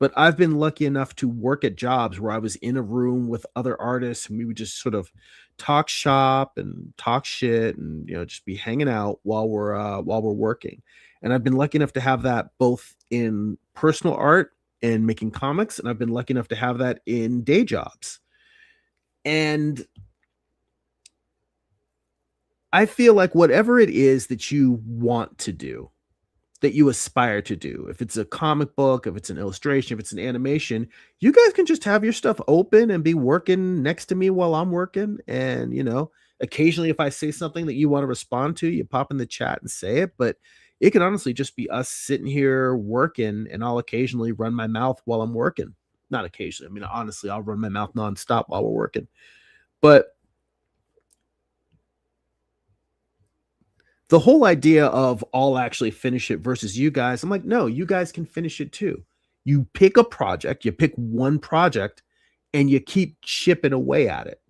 but I've been lucky enough to work at jobs where I was in a room with other artists and we would just sort of talk shop and talk shit and just be hanging out while we're working. And I've been lucky enough to have that both in personal art and making comics, and I've been lucky enough to have that in day jobs. And I feel like whatever it is that you want to do, that you aspire to do, if it's a comic book, if it's an illustration, if it's an animation, you guys can just have your stuff open and be working next to me while I'm working. And, occasionally if I say something that you want to respond to, you pop in the chat and say it. But it can honestly just be us sitting here working, and I'll occasionally run my mouth while I'm working. Not occasionally. I mean, honestly, I'll run my mouth nonstop while we're working. But the whole idea of I'll actually finish it versus you guys, I'm like, no, you guys can finish it too. You pick a project, you pick one project, and you keep chipping away at it.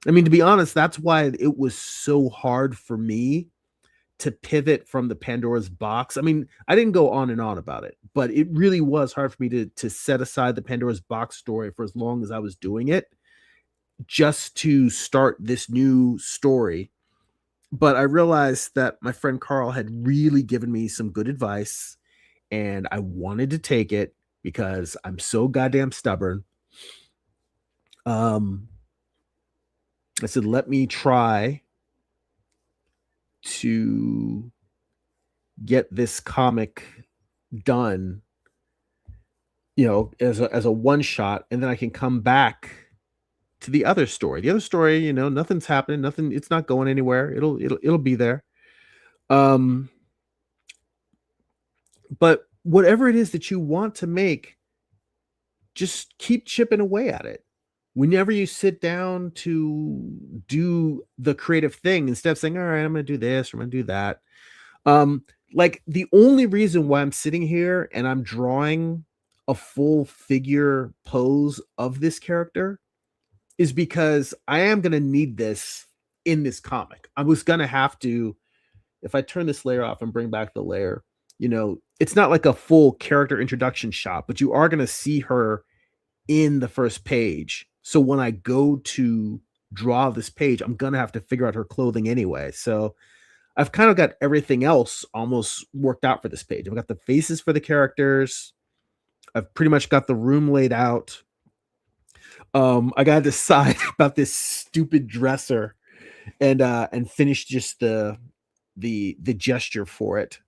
I mean, to be honest, that's why it was so hard for me to pivot from the Pandora's box. I mean, I didn't go on and on about it, but it really was hard for me to set aside the Pandora's box story for as long as I was doing it, just to start this new story. But I realized that my friend Carl had really given me some good advice, and I wanted to take it because I'm so goddamn stubborn. I said, let me try to get this comic done, as a one shot, and then I can come back to the other story. The other story, nothing's happening, nothing, it's not going anywhere. It'll be there. But whatever it is that you want to make, just keep chipping away at it. Whenever you sit down to do the creative thing, instead of saying, all right, I'm going to do this, or I'm going to do that. Like, the only reason why I'm sitting here and I'm drawing a full figure pose of this character is because I am going to need this in this comic. I was going to have to, if I turn this layer off and bring back the layer, it's not like a full character introduction shot, but you are going to see her in the first page. So when I go to draw this page, I'm going to have to figure out her clothing anyway. So I've kind of got everything else almost worked out for this page. I've got the faces for the characters. I've pretty much got the room laid out. I got to decide about this stupid dresser and finish just the gesture for it.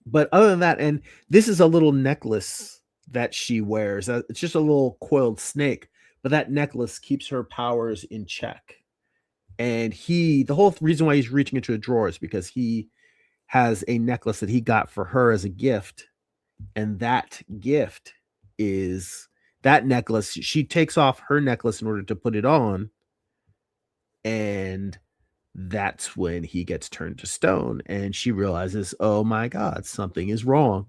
But other than that, and this is a little necklace that she wears. It's just a little coiled snake, but that necklace keeps her powers in check. And the whole reason why he's reaching into a drawer is because he has a necklace that he got for her as a gift. And that gift is that necklace. She takes off her necklace in order to put it on. And that's when he gets turned to stone, and she realizes, oh my God, something is wrong.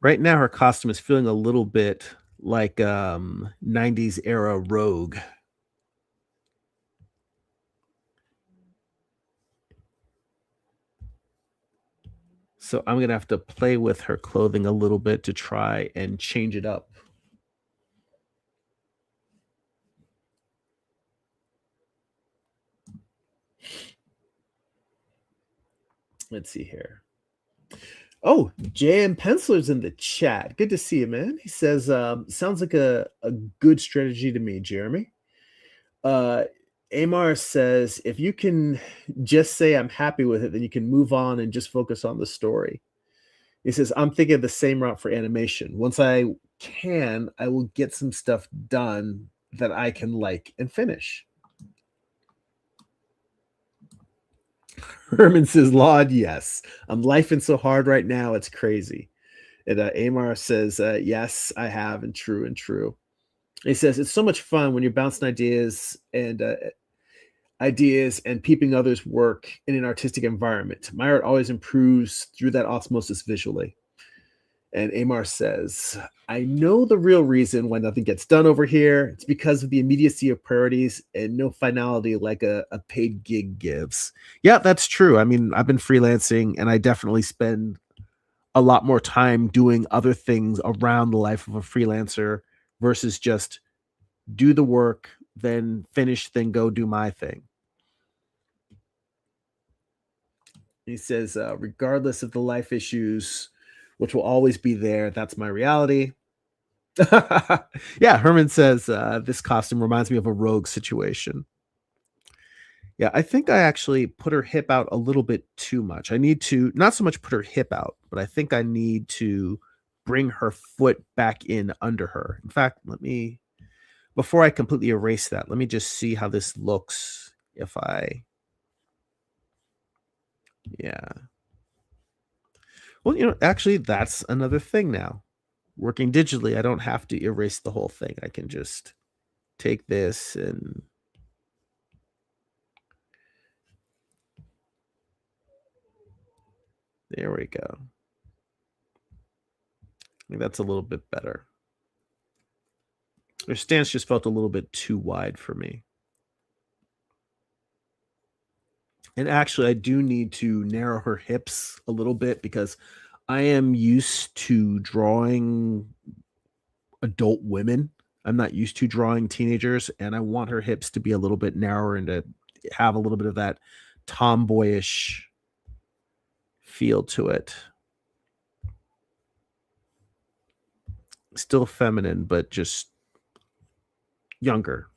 Right now, her costume is feeling a little bit like 90s era Rogue. So I'm going to have to play with her clothing a little bit to try and change it up. Let's see here. Oh, JM Penciler's in the chat. Good to see you, man. He says, sounds like a good strategy to me, Jeremy. Uh, Amar says, if you can just say I'm happy with it, then you can move on and just focus on the story. He says, I'm thinking of the same route for animation. Once I can, I will get some stuff done that I can like and finish. Herman says, Lord, yes. I'm lifing so hard right now, it's crazy. And Amar says, yes, I have, and true, and true. He says, it's so much fun when you're bouncing ideas and peeping others work in an artistic environment. My art always improves through that osmosis visually. And Amar says, I know the real reason why nothing gets done over here. It's because of the immediacy of priorities and no finality like a paid gig gives. Yeah, that's true. I mean, I've been freelancing and I definitely spend a lot more time doing other things around the life of a freelancer versus just do the work, then finish, then go do my thing. He says, regardless of the life issues, which will always be there, that's my reality. Yeah, Herman says, this costume reminds me of a rogue situation. Yeah, I think I actually put her hip out a little bit too much. I need to not so much put her hip out, but I think I need to bring her foot back in under her. In fact, before I completely erase that, let me just see how this looks if yeah. Well, actually, that's another thing now. Working digitally, I don't have to erase the whole thing. I can just take this and there we go. I think that's a little bit better. Her stance just felt a little bit too wide for me. And actually, I do need to narrow her hips a little bit because I am used to drawing adult women. I'm not used to drawing teenagers, and I want her hips to be a little bit narrower and to have a little bit of that tomboyish feel to it. Still feminine, but just younger.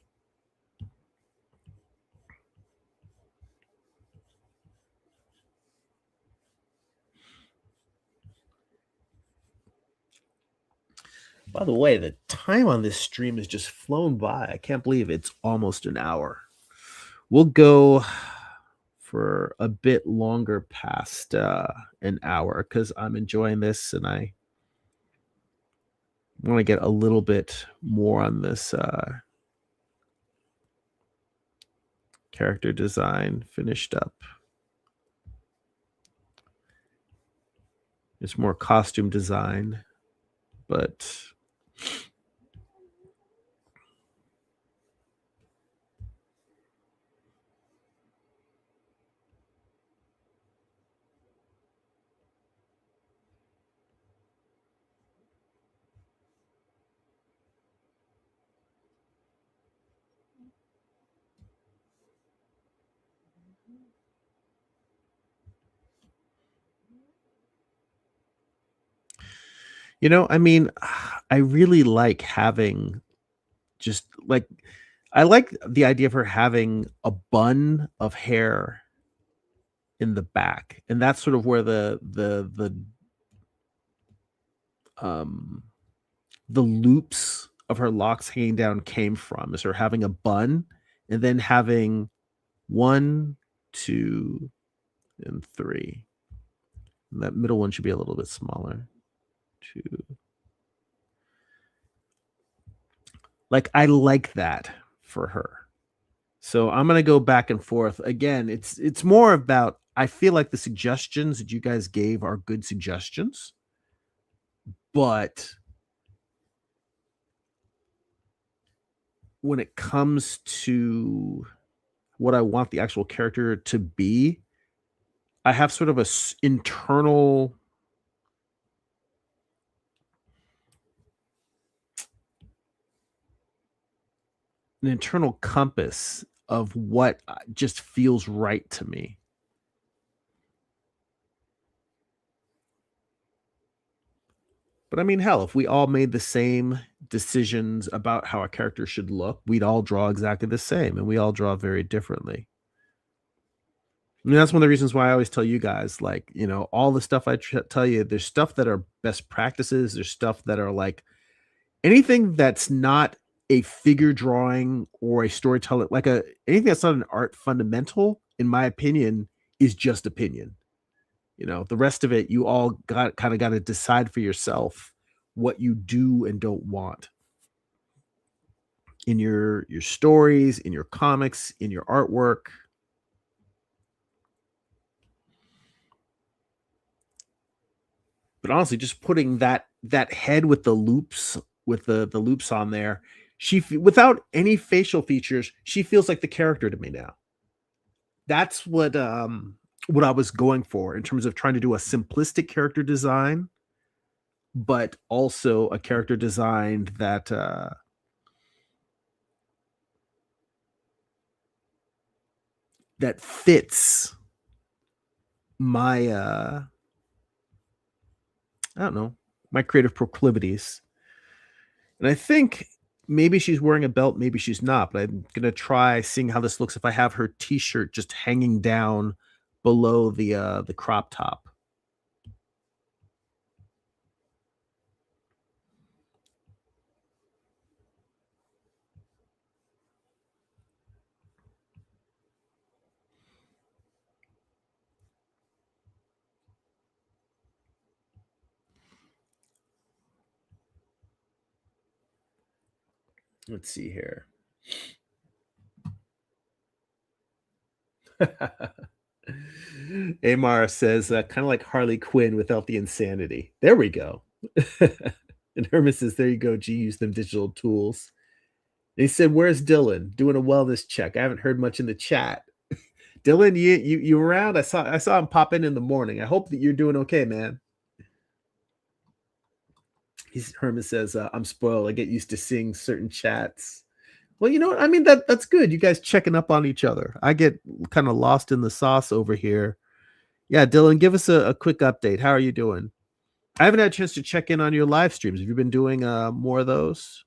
By the way, the time on this stream has just flown by. I can't believe it's almost an hour. We'll go for a bit longer past an hour because I'm enjoying this and I want to get a little bit more on this character design finished up. It's more costume design, but I mean, I really like having just like I like the idea of her having a bun of hair in the back, and that's sort of where um the loops of her locks hanging down came from, is her having a bun and then having 1, 2, and 3. And that middle one should be a little bit smaller. 2. Like, I like that for her. So I'm gonna go back and forth. Again, it's more about I feel like the suggestions that you guys gave are good suggestions, but when it comes to what I want the actual character to be, I have sort of an internal compass of what just feels right to me. But I mean, hell, if we all made the same decisions about how a character should look, we'd all draw exactly the same, and we all draw very differently. I mean, that's one of the reasons why I always tell you guys, like, all the stuff tell you, there's stuff that are best practices. There's stuff that are like anything that's not a figure drawing or a storyteller, like anything that's not an art fundamental, in my opinion, is just opinion. The rest of it, you all got to decide for yourself what you do and don't want in your stories, in your comics, in your artwork. But honestly, just putting that head with the loops, with the loops on there, without any facial features, she feels like the character to me now. That's what I was going for in terms of trying to do a simplistic character design, but also a character design that fits my I don't know, my creative proclivities. And I think maybe she's wearing a belt, maybe she's not, but I'm gonna try seeing how this looks if I have her t-shirt just hanging down below the crop top. Let's see here. Amar says, kind of like Harley Quinn without the insanity. There we go. And Hermes says, there you go. G, use them digital tools. And he said, where's Dylan? Doing a wellness check. I haven't heard much in the chat. Dylan, you around? I saw him pop in the morning. I hope that you're doing okay, man. Hermes says, I'm spoiled. I get used to seeing certain chats. Well, you know what? I mean, that's good. You guys checking up on each other. I get kind of lost in the sauce over here. Yeah, Dylan, give us a quick update. How are you doing? I haven't had a chance to check in on your live streams. Have you been doing more of those?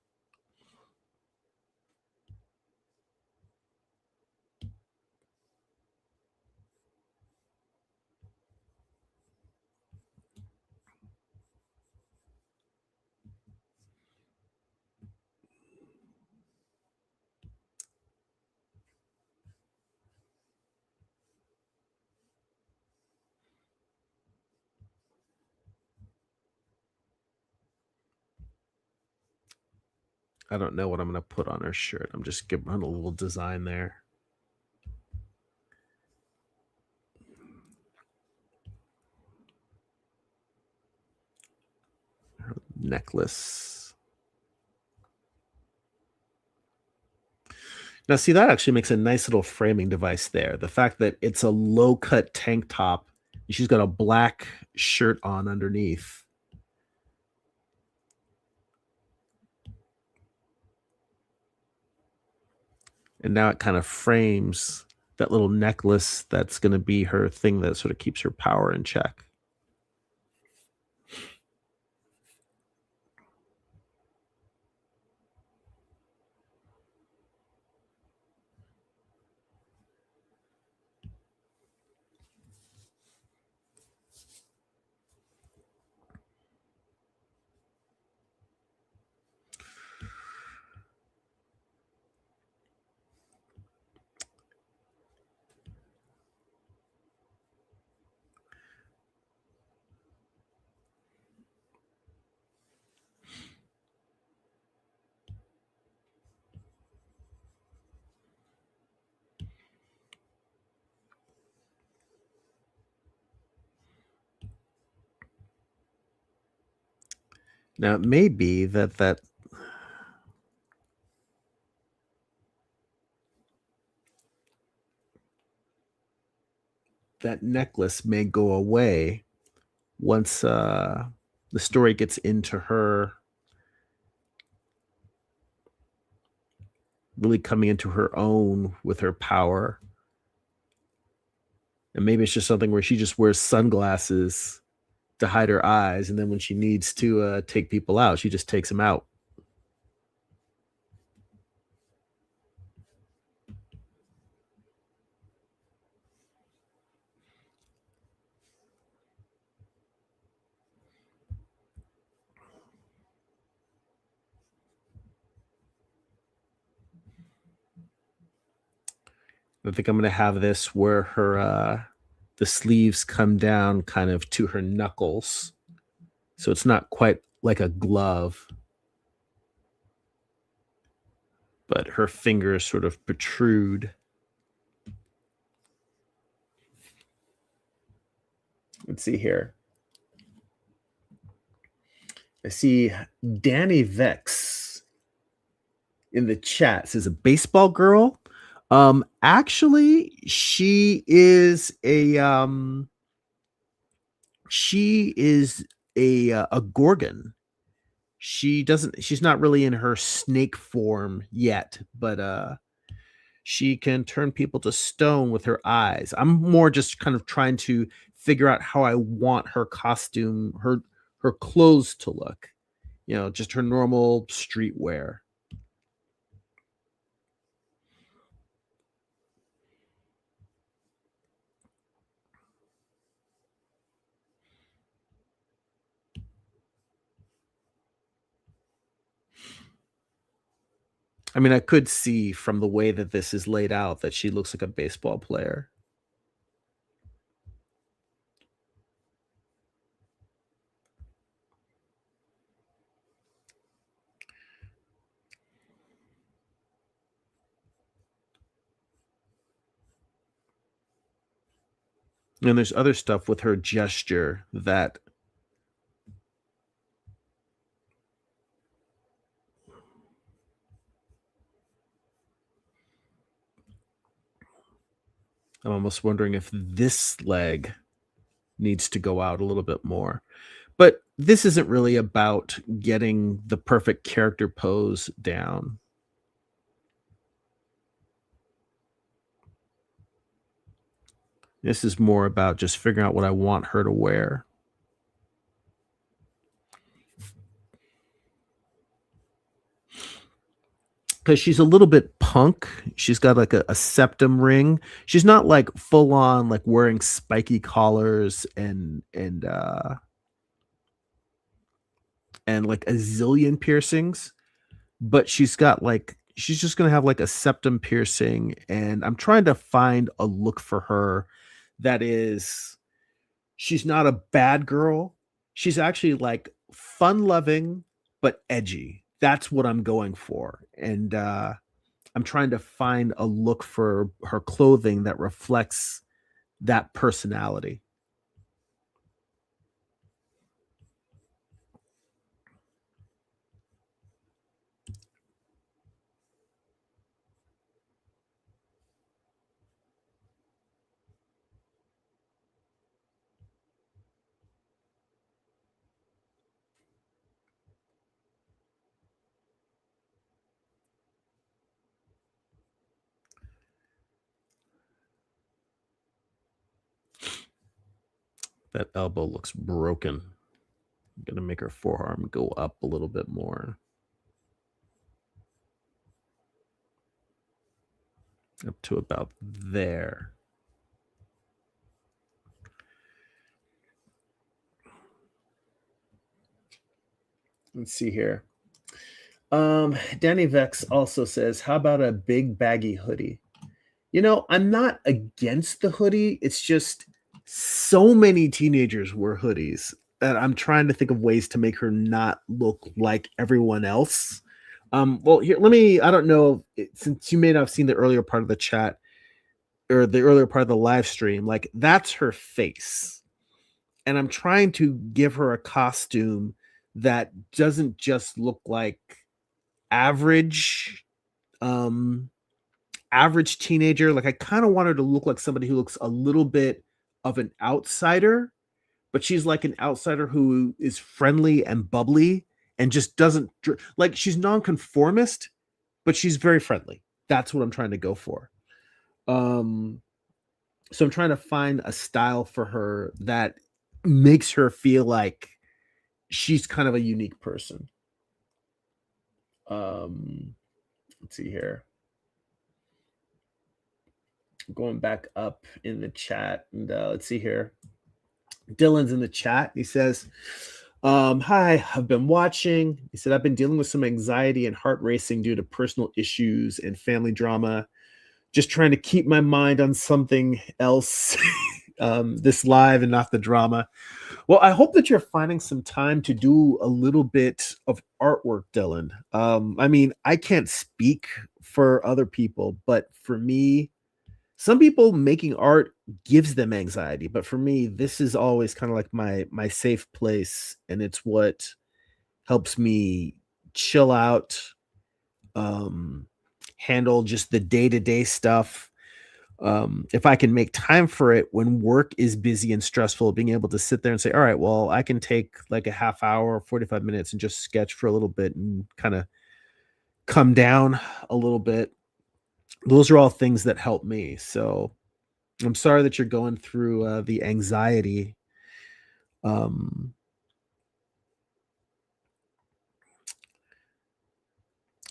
I don't know what I'm going to put on her shirt. I'm just giving her a little design there. Her necklace. Now, see, that actually makes a nice little framing device there. The fact that it's a low cut tank top, and she's got a black shirt on underneath. And now it kind of frames that little necklace that's going to be her thing that sort of keeps her power in check. Now, it may be that necklace may go away once the story gets into her really coming into her own with her power. And maybe it's just something where she just wears sunglasses to hide her eyes, and then when she needs to take people out, she just takes them out. I think I'm gonna have this where her the sleeves come down kind of to her knuckles. So it's not quite like a glove, but her fingers sort of protrude. Let's see here. I see Danny Vex in the chat says a baseball girl. Actually, she is a gorgon. She's not really in her snake form yet, but she can turn people to stone with her eyes. I'm more just kind of trying to figure out how I want her costume, her clothes to look. You know, just her normal streetwear. I mean, I could see from the way that this is laid out that she looks like a baseball player. And there's other stuff with her gesture that I'm almost wondering if this leg needs to go out a little bit more. But this isn't really about getting the perfect character pose down. This is more about just figuring out what I want her to wear. Because she's a little bit punk. She's got like a septum ring. She's not like full on like wearing spiky collars and like a zillion piercings, but she's just gonna have like a septum piercing, and I'm trying to find a look for her that is she's not a bad girl. She's actually like fun loving but edgy. That's what I'm going for. And I'm trying to find a look for her clothing that reflects that personality. That elbow looks broken. I'm gonna make her forearm go up a little bit more. Up to about there. Let's see here. Danny Vex also says, how about a big baggy hoodie? You know, I'm not against the hoodie. It's just so many teenagers wear hoodies that I'm trying to think of ways to make her not look like everyone else. Well, here, I don't know, since you may not have seen the earlier part of the chat or the earlier part of the live stream, like that's her face. And I'm trying to give her a costume that doesn't just look like average average teenager. Like I kind of want her to look like somebody who looks a little bit of an outsider, but she's like an outsider who is friendly and bubbly and just doesn't like she's nonconformist, but she's very friendly. That's what I'm trying to go for. So I'm trying to find a style for her that makes her feel like she's kind of a unique person. Um, let's see here. Going back up in the chat, and let's see here. Dylan's in the chat. He says, hi, I've been watching. He said, I've been dealing with some anxiety and heart racing due to personal issues and family drama. Just trying to keep my mind on something else, this live and not the drama. Well, I hope that you're finding some time to do a little bit of artwork, Dylan. I mean, I can't speak for other people, but for me, some people making art gives them anxiety, but for me, this is always kind of like my safe place, and it's what helps me chill out, um, handle just the day-to-day stuff. If I can make time for it when work is busy and stressful, being able to sit there and say, all right, well, I can take like a half hour, 45 minutes and just sketch for a little bit and kind of come down a little bit. Those are all things that help me. So I'm sorry that you're going through the anxiety. Um,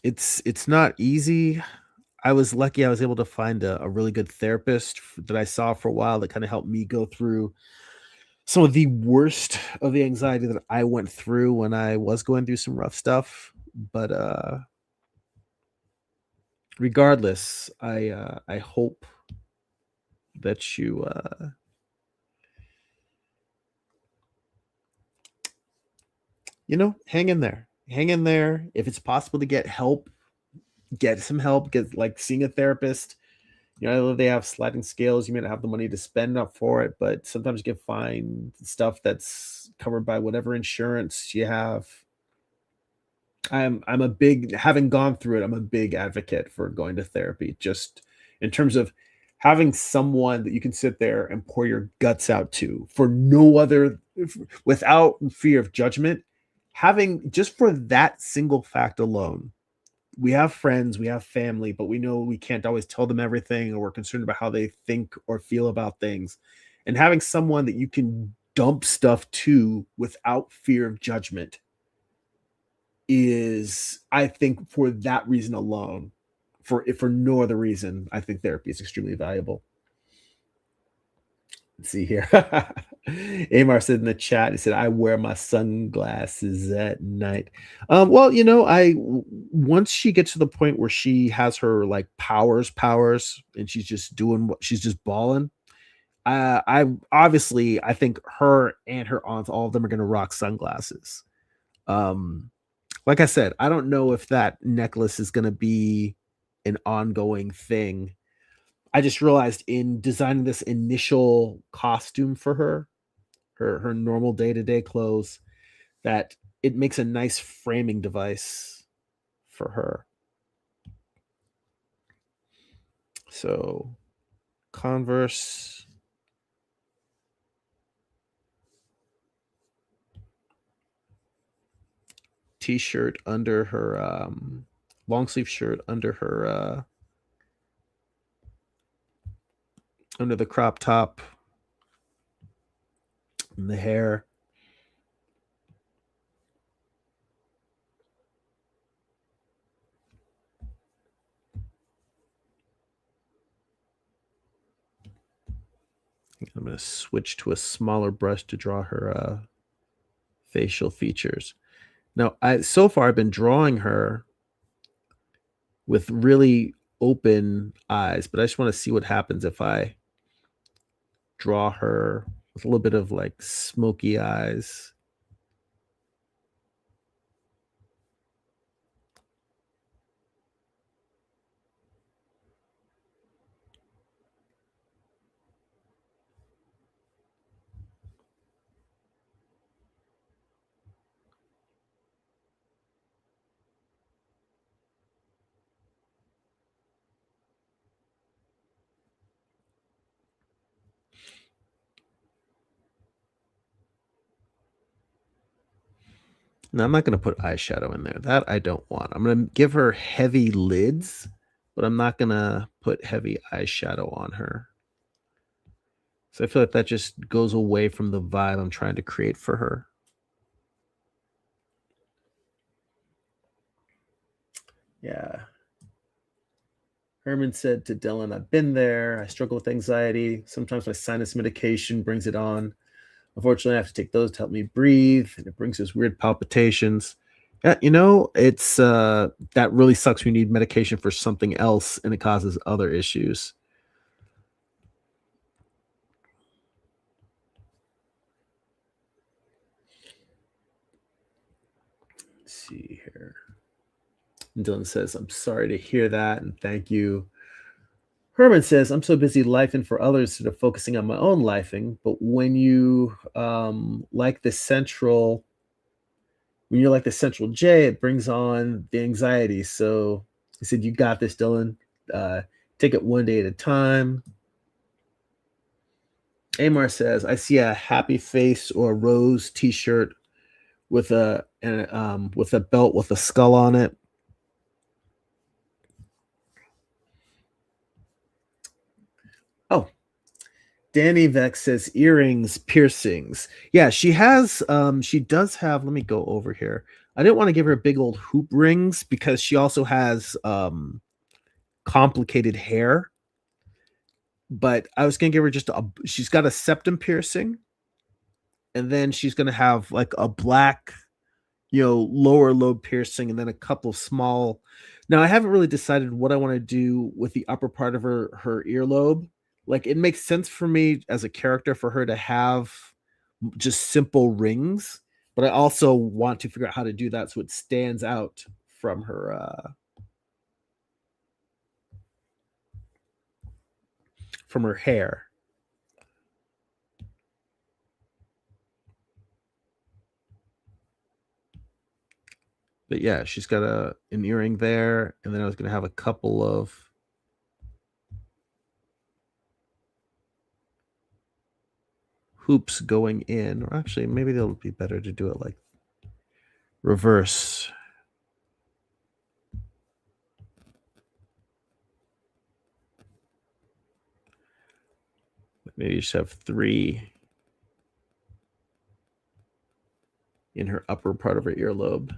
it's not easy. I was lucky I was able to find a really good therapist that I saw for a while that kind of helped me go through some of the worst of the anxiety that I went through when I was going through some rough stuff. But regardless, I hope that you hang in there. Hang in there. If it's possible to get help, get some help, get like seeing a therapist. I know they have sliding scales. You may not have the money to spend up for it, but sometimes you can find stuff that's covered by whatever insurance you have. I'm a big having gone through it, I'm a big advocate for going to therapy, just in terms of having someone that you can sit there and pour your guts out to for no other without fear of judgment. Having just for that single fact alone, we have friends, we have family, but we know we can't always tell them everything, or we're concerned about how they think or feel about things. And having someone that you can dump stuff to without fear of judgment is, I think, for that reason alone, for no other reason, I think therapy is extremely valuable. Let's see here. Amar said in the chat, he said, I wear my sunglasses at night. Well, once she gets to the point where she has her like powers, and she's just doing what she's just balling. I think her and her aunts, all of them are gonna rock sunglasses. Like I said, I don't know if that necklace is gonna be an ongoing thing. I just realized in designing this initial costume for her normal day-to-day clothes, that it makes a nice framing device for her. So, Converse t-shirt under her long sleeve shirt under her under the crop top and the hair. I'm going to switch to a smaller brush to draw her facial features. Now, so far I've been drawing her with really open eyes, but I just want to see what happens if I draw her with a little bit of like smoky eyes. Now, I'm not going to put eyeshadow in there. That I don't want. I'm going to give her heavy lids, but I'm not going to put heavy eyeshadow on her. So I feel like that just goes away from the vibe I'm trying to create for her. Yeah. Herman said to Dylan, I've been there. I struggle with anxiety. Sometimes my sinus medication brings it on. Unfortunately, I have to take those to help me breathe, and it brings those weird palpitations. Yeah, it's that really sucks when you need medication for something else and it causes other issues. Let's see here. And Dylan says, I'm sorry to hear that, and thank you. Herman says, I'm so busy lifing for others instead of focusing on my own lifing. But when you're like the central J, it brings on the anxiety. So he said, you got this, Dylan. Take it one day at a time. Amar says, I see a happy face or a rose t-shirt with with a belt with a skull on it. Oh, Danny Vex says earrings, piercings. Yeah, she does have, let me go over here. I didn't want to give her big old hoop rings because she also has complicated hair. But I was gonna give her she's got a septum piercing, and then she's gonna have like a black, lower lobe piercing, and then a couple of small. Now I haven't really decided what I want to do with the upper part of her earlobe. Like it makes sense for me as a character for her to have just simple rings, but I also want to figure out how to do that so it stands out from her hair. But yeah, she's got an earring there, and then I was gonna have a couple of hoops going in, or actually maybe it'll be better to do it like reverse. Maybe you should have 3 in her upper part of her earlobe.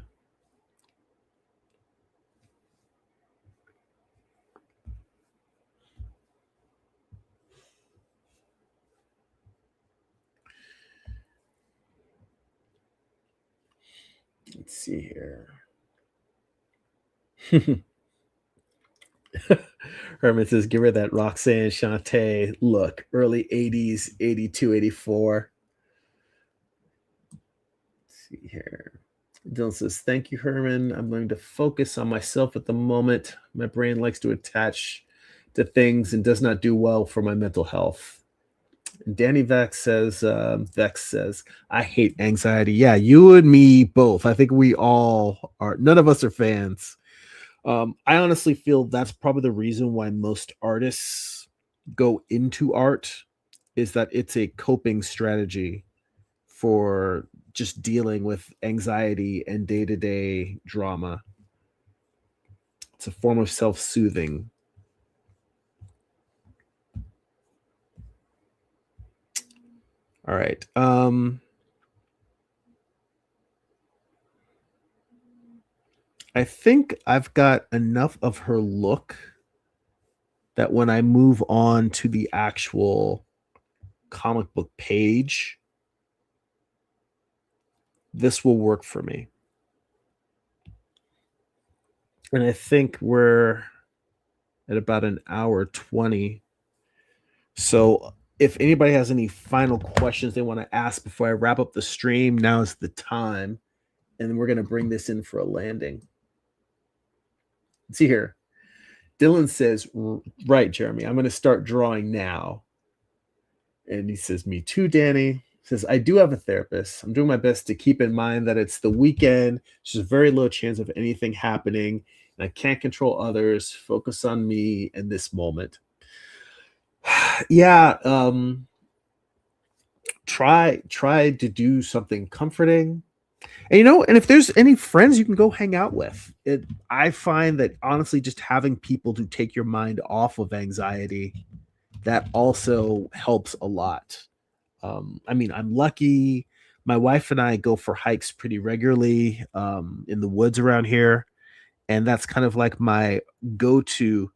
Let's see here. Herman says, give her that Roxanne Shante look, early 80s, 82, 84. Let's see here. Dylan says, thank you, Herman. I'm going to focus on myself at the moment. My brain likes to attach to things and does not do well for my mental health. And Danny Vex says, I hate anxiety. Yeah, you and me both. I think we all are. None of us are fans. I honestly feel that's probably the reason why most artists go into art, is that it's a coping strategy for just dealing with anxiety and day-to-day drama. It's a form of self-soothing. All right. I think I've got enough of her look that when I move on to the actual comic book page, this will work for me. And I think we're at about an hour 20. So if anybody has any final questions they want to ask before I wrap up the stream, now is the time. And we're going to bring this in for a landing. Let's see here. Dylan says, right, Jeremy, I'm going to start drawing now. And he says, me too, Danny. He says, I do have a therapist. I'm doing my best to keep in mind that it's the weekend. There's a very low chance of anything happening. And I can't control others. Focus on me in this moment. Yeah. Try to do something comforting. And if there's any friends you can go hang out with, I find that honestly, just having people to take your mind off of anxiety that also helps a lot. I mean, I'm lucky. My wife and I go for hikes pretty regularly in the woods around here, and that's kind of like my go-to.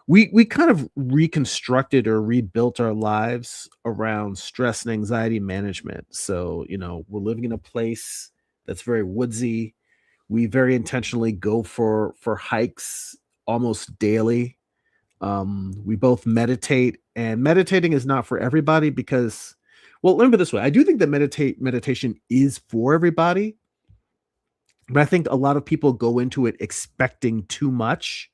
We kind of reconstructed or rebuilt our lives around stress and anxiety management. So, we're living in a place that's very woodsy. We very intentionally go for hikes almost daily. We both meditate, and meditating is not for everybody because, well, let me put it this way. I do think that meditation is for everybody, but I think a lot of people go into it expecting too much.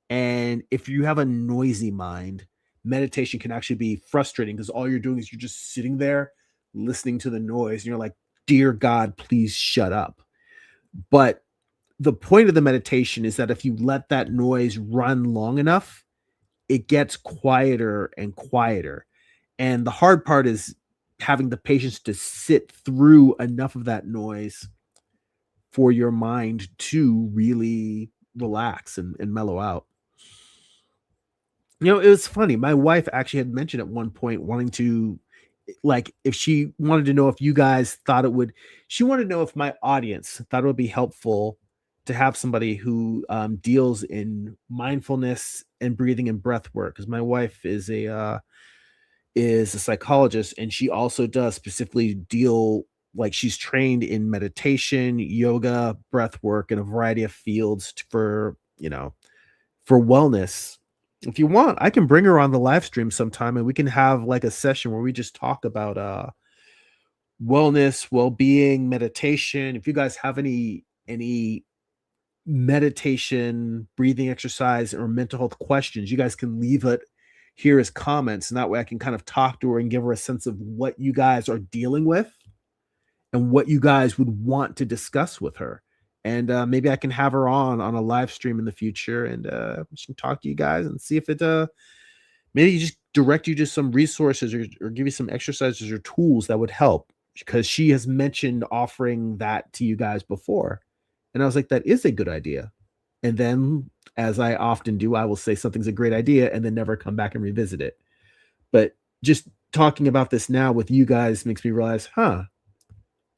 And if you have a noisy mind, meditation can actually be frustrating because all you're doing is you're just sitting there listening to the noise and you're like, "Dear God, please shut up." But the point of the meditation is that if you let that noise run long enough, it gets quieter and quieter. And the hard part is having the patience to sit through enough of that noise for your mind to really relax and mellow out. It was funny. My wife actually had mentioned at one point wanting to, like, if she wanted to know if you guys thought it would, she wanted to know if my audience thought it would be helpful to have somebody who deals in mindfulness and breathing and breath work. Because my wife is a psychologist, and she also does specifically deal, like, she's trained in meditation, yoga, breath work, and a variety of fields for wellness. If you want, I can bring her on the live stream sometime and we can have like a session where we just talk about wellness, well-being, meditation. If you guys have any meditation, breathing exercise, or mental health questions, you guys can leave it here as comments. And that way I can kind of talk to her and give her a sense of what you guys are dealing with and what you guys would want to discuss with her. And maybe I can have her on a live stream in the future, and she can talk to you guys and see if it maybe just direct you to some resources, or give you some exercises or tools that would help, because she has mentioned offering that to you guys before. And I was like, that is a good idea. And then, as I often do, I will say something's a great idea and then never come back and revisit it. But just talking about this now with you guys makes me realize,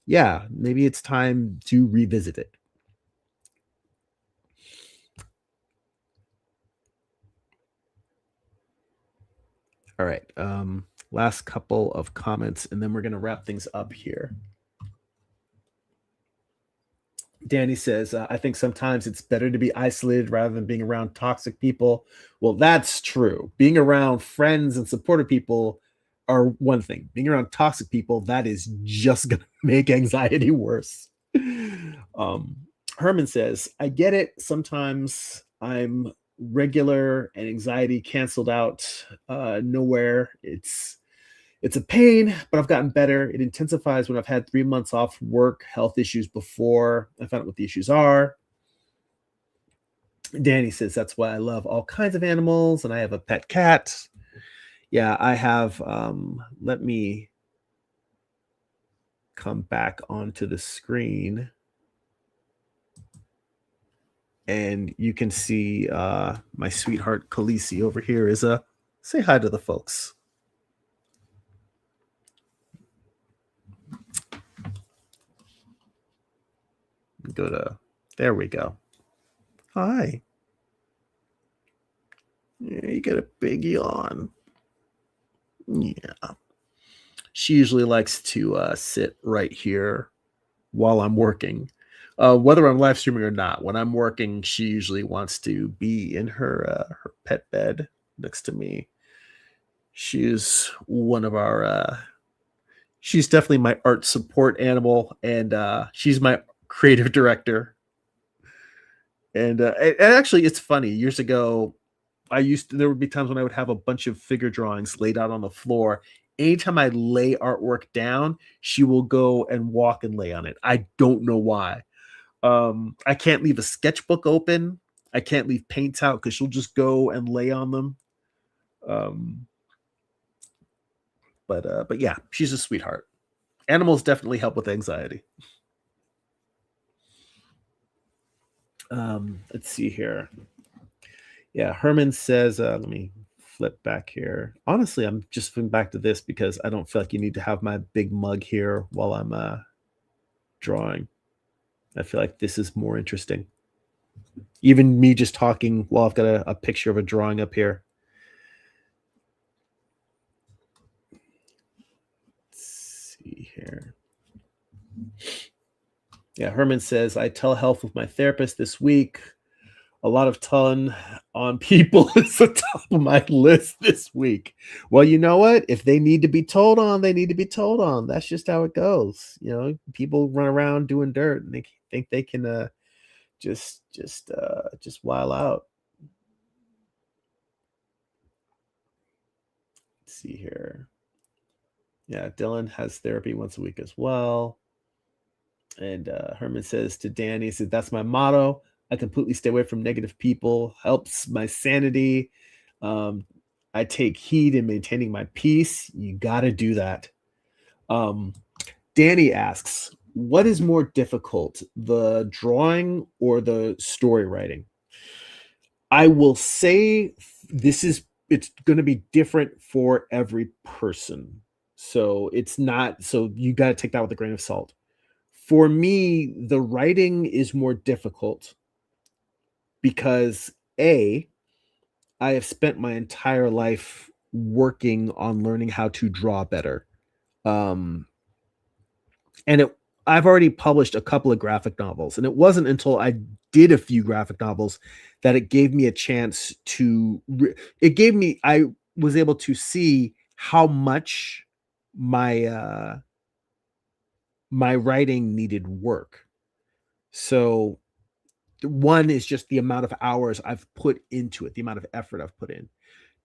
yeah, maybe it's time to revisit it. All right. Last couple of comments, and then we're going to wrap things up here. Danny says, I think sometimes it's better to be isolated rather than being around toxic people. Well, that's true. Being around friends and supportive people are one thing. Being around toxic people, that is just going to make anxiety worse. Um, Herman says, I get it. Sometimes I'm regular and anxiety canceled out nowhere. It's a pain, but I've gotten better. It intensifies when I've had 3 months off work, health issues before I found out what the issues are. Danny says, that's why I love all kinds of animals and I have a pet cat. Yeah, I have. Let me come back onto the screen. And you can see my sweetheart Khaleesi over here is say hi to the folks. Go to, there we go. Hi. Yeah, you get a big yawn. Yeah. She usually likes to sit right here while I'm working. Whether I'm live streaming or not, when I'm working, she usually wants to be in her pet bed next to me. She's one of our she's definitely my art support animal, and she's my creative director. And actually, it's funny. Years ago, there would be times when I would have a bunch of figure drawings laid out on the floor. Anytime I lay artwork down, she will go and walk and lay on it. I don't know why. I can't leave a sketchbook open. I can't leave paints out because she'll just go and lay on them. But yeah, she's a sweetheart. Animals definitely help with anxiety. Let's see here. Yeah, Herman says, let me flip back here. Honestly, I'm just flipping back to this because I don't feel like you need to have my big mug here while I'm drawing. I feel like this is more interesting. Even me just talking while I've got a picture of a drawing up here. Let's see here. Yeah, Herman says, I telehealth with my therapist this week. A lot of ton on people is the top of my list this week. Well, you know what? If they need to be told on, they need to be told on. That's just how it goes. You know, people run around doing dirt and they think they can just while out. Let's see here. Yeah, Dylan has therapy once a week as well. And Herman says to Danny, he says, that's my motto. I completely stay away from negative people. Helps my sanity. I take heed in maintaining my peace. You got to do that. Danny asks, what is more difficult, the drawing or the story writing? I will say it's going to be different for every person. So you got to take that with a grain of salt. For me, the writing is more difficult because I have spent my entire life working on learning how to draw better. And I've already published a couple of graphic novels, and it wasn't until I did a few graphic novels that it gave me a chance to I was able to see how much my my writing needed work. So one is just the amount of hours I've put into it, the amount of effort I've put in.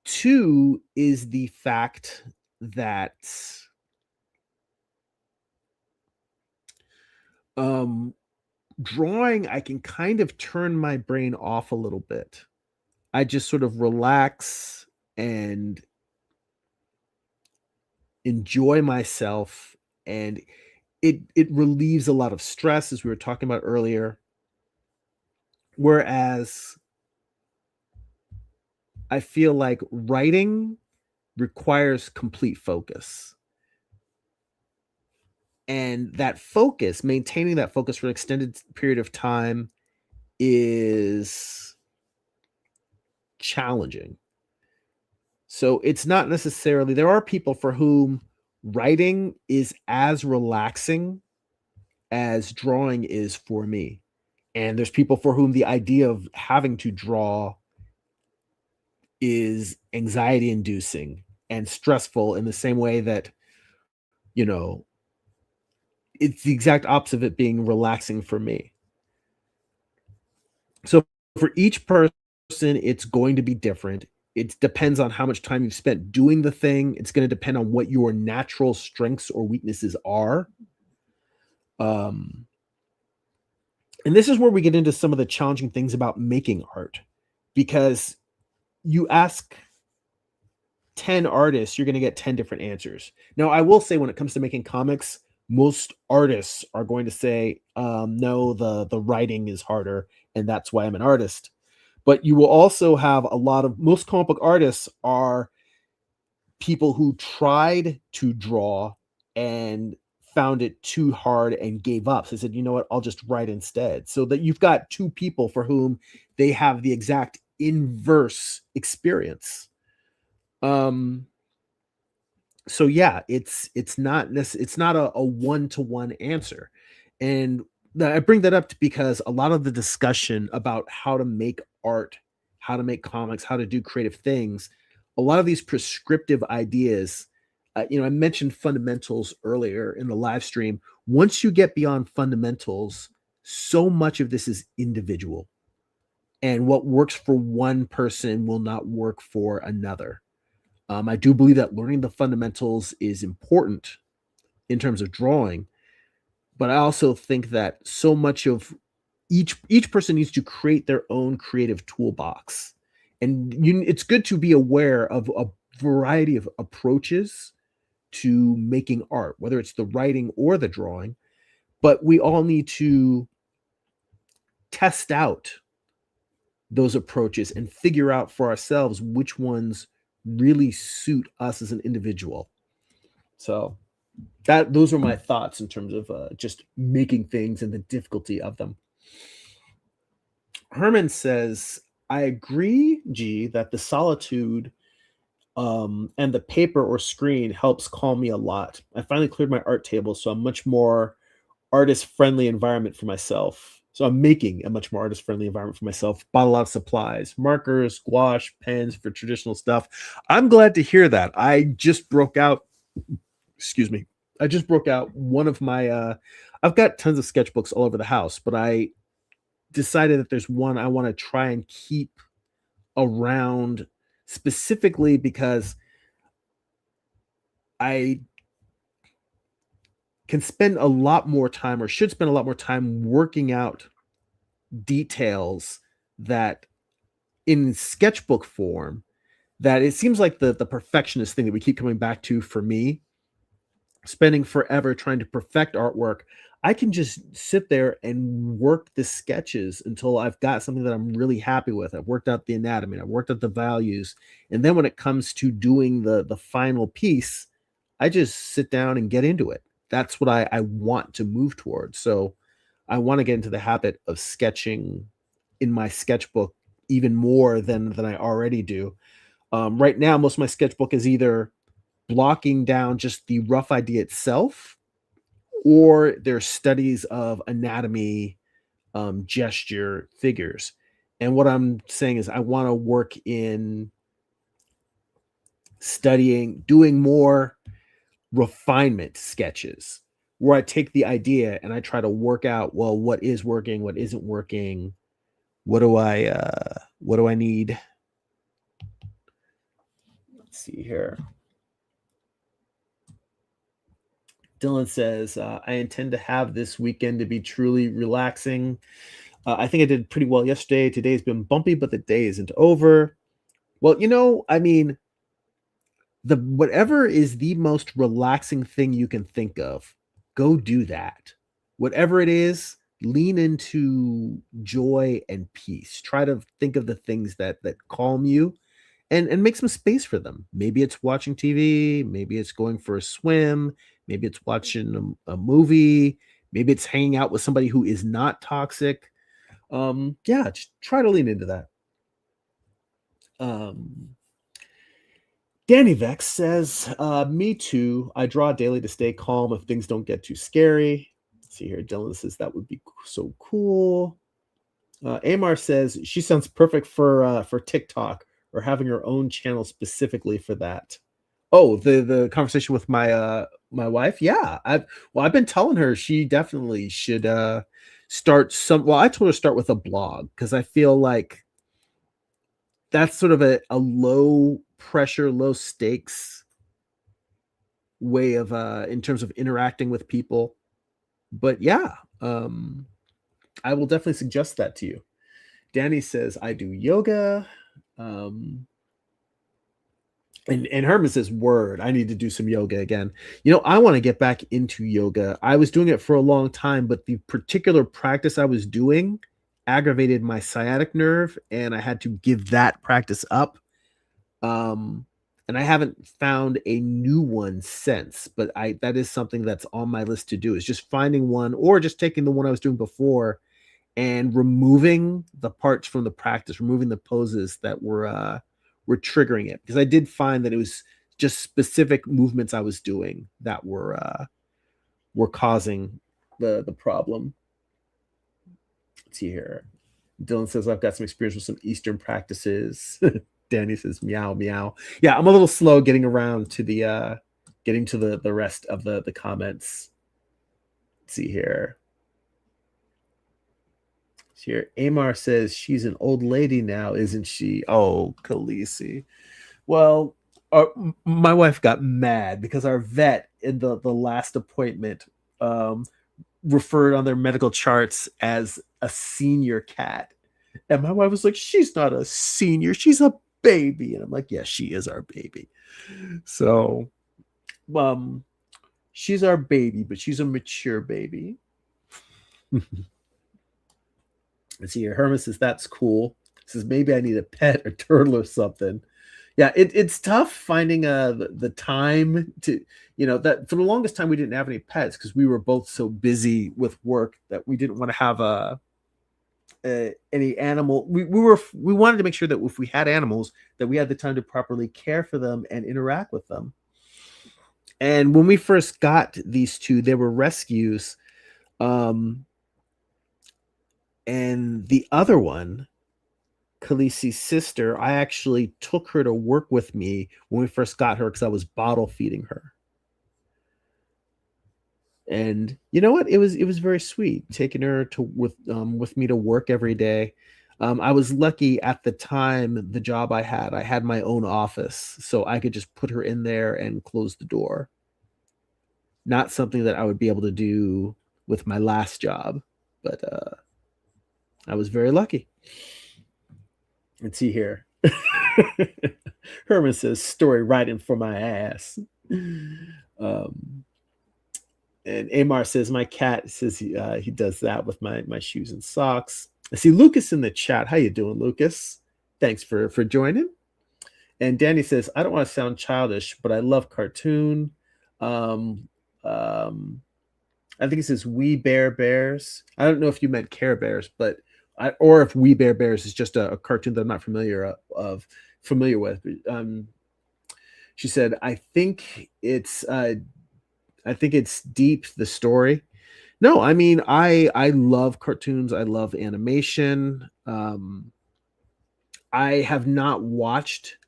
Two is the fact that drawing, I can kind of turn my brain off a little bit. I just sort of relax and enjoy myself, and it relieves a lot of stress, as we were talking about earlier. Whereas I feel like writing requires complete focus. And that focus, maintaining that focus for an extended period of time is challenging. So it's not necessarily, there are people for whom writing is as relaxing as drawing is for me. And there's people for whom the idea of having to draw is anxiety inducing and stressful in the same way that, you know, it's the exact opposite of it being relaxing for me. So for each person, it's going to be different. It depends on how much time you've spent doing the thing. It's going to depend on what your natural strengths or weaknesses are. And this is where we get into some of the challenging things about making art, because you ask 10 artists, you're going to get 10 different answers. Now, I will say when it comes to making comics, most artists are going to say, no, the writing is harder, and that's why I'm an artist. But you will also have most comic book artists are people who tried to draw and found it too hard and gave up. So they said, you know what, I'll just write instead. So that you've got two people for whom they have the exact inverse experience. So yeah, it's not a one-to-one answer. And I bring that up because a lot of the discussion about how to make art, how to make comics, how to do creative things, a lot of these prescriptive ideas, I mentioned fundamentals earlier in the live stream. Once you get beyond fundamentals, so much of this is individual, and what works for one person will not work for another. I do believe that learning the fundamentals is important in terms of drawing, but I also think that so much of each person needs to create their own creative toolbox, and it's good to be aware of a variety of approaches to making art, whether it's the writing or the drawing. But we all need to test out those approaches and figure out for ourselves which ones really suit us as an individual. So those are my thoughts in terms of just making things and the difficulty of them. Herman says, I agree, G, that the solitude and the paper or screen helps calm me a lot. I finally cleared my art table, so I'm much more artist friendly environment for myself. So I'm making a much more artist friendly environment for myself. Bought a lot of supplies, markers, gouache, pens for traditional stuff. I'm glad to hear that. I just broke out, excuse me. I just broke out one of my I've got tons of sketchbooks all over the house, but I decided that there's one I want to try and keep around specifically because I can spend a lot more time or should spend a lot more time working out details that in sketchbook form that it seems like the perfectionist thing that we keep coming back to for me, spending forever trying to perfect artwork. I can just sit there and work the sketches until I've got something that I'm really happy with. I've worked out the anatomy, I've worked out the values, and then when it comes to doing the final piece, I just sit down and get into it. That's what I want to move towards. So I want to get into the habit of sketching in my sketchbook even more than I already do. Right now, most of my sketchbook is either blocking down just the rough idea itself, or there's studies of anatomy, gesture, figures. And what I'm saying is, I want to work in studying, doing more refinement sketches where I take the idea and I try to work out, well, what is working, what isn't working, what do I need? Let's see here. Dylan says, I intend to have this weekend to be truly relaxing. I think I did pretty well yesterday. Today's been bumpy, but the day isn't over. Well, I mean, the whatever is the most relaxing thing you can think of, go do that. Whatever it is, lean into joy and peace. Try to think of the things that calm you and make some space for them. Maybe it's watching TV, maybe it's going for a swim, maybe it's watching a movie, maybe it's hanging out with somebody who is not toxic. Yeah, just try to lean into that. Um, Danny Vex says, me too. I draw daily to stay calm if things don't get too scary. Let's see here. Dylan says that would be so cool. Amar says she sounds perfect for TikTok or having her own channel specifically for that. Oh, the conversation with my wife. Yeah, I've been telling her she definitely should start some. Well, I told her to start with a blog because I feel like that's sort of a low pressure, low stakes way of in terms of interacting with people. But yeah, I will definitely suggest that to you. Danny says I do yoga. Um, and Herman says, "Word, I need to do some yoga again." I want to get back into yoga. I was doing it for a long time, but the particular practice I was doing aggravated my sciatic nerve, and I had to give that practice up. Um, and I haven't found a new one since, but I that is something that's on my list to do, is just finding one or just taking the one I was doing before and removing the parts from the practice, removing the poses that were triggering it. Because I did find that it was just specific movements I was doing that were causing the problem. Let's see here. Dylan says I've got some experience with some Eastern practices. Danny says meow meow. Yeah, I'm a little slow getting around to the rest of the comments. Let's see here. Here, Amar says she's an old lady now, isn't she? Oh, Khaleesi. Well, my wife got mad because our vet in the last appointment um, referred on their medical charts as a senior cat, and my wife was like, "She's not a senior; she's a baby." And I'm like, "Yeah, she is our baby." So, um, she's our baby, but she's a mature baby. Let's see here. Herman says that's cool. He says maybe I need a pet or turtle or something. Yeah, it's tough finding the time to, that for the longest time we didn't have any pets because we were both so busy with work that we didn't want to have any animal. We wanted to make sure that if we had animals, that we had the time to properly care for them and interact with them. And when we first got these two, they were rescues. Um, and the other one, Khaleesi's sister, I actually took her to work with me when we first got her because I was bottle feeding her. And you know what? It was very sweet taking her to with me to work every day. I was lucky at the time, the job I had my own office, so I could just put her in there and close the door. Not something that I would be able to do with my last job, but I was very lucky. Let's see here. Herman says, "Story writing for my ass." Um, and Amar says, "My cat says he does that with my shoes and socks." I see Lucas in the chat. How you doing, Lucas? Thanks for joining. And Danny says, "I don't want to sound childish, but I love cartoon." Um, um, I think it says "We Bear Bears." I don't know if you meant Care Bears, but or if "We Bear Bears" is just a cartoon that I'm not familiar with. She said, I think it's deep, the story." No, I mean, I love cartoons. I love animation. I have not watched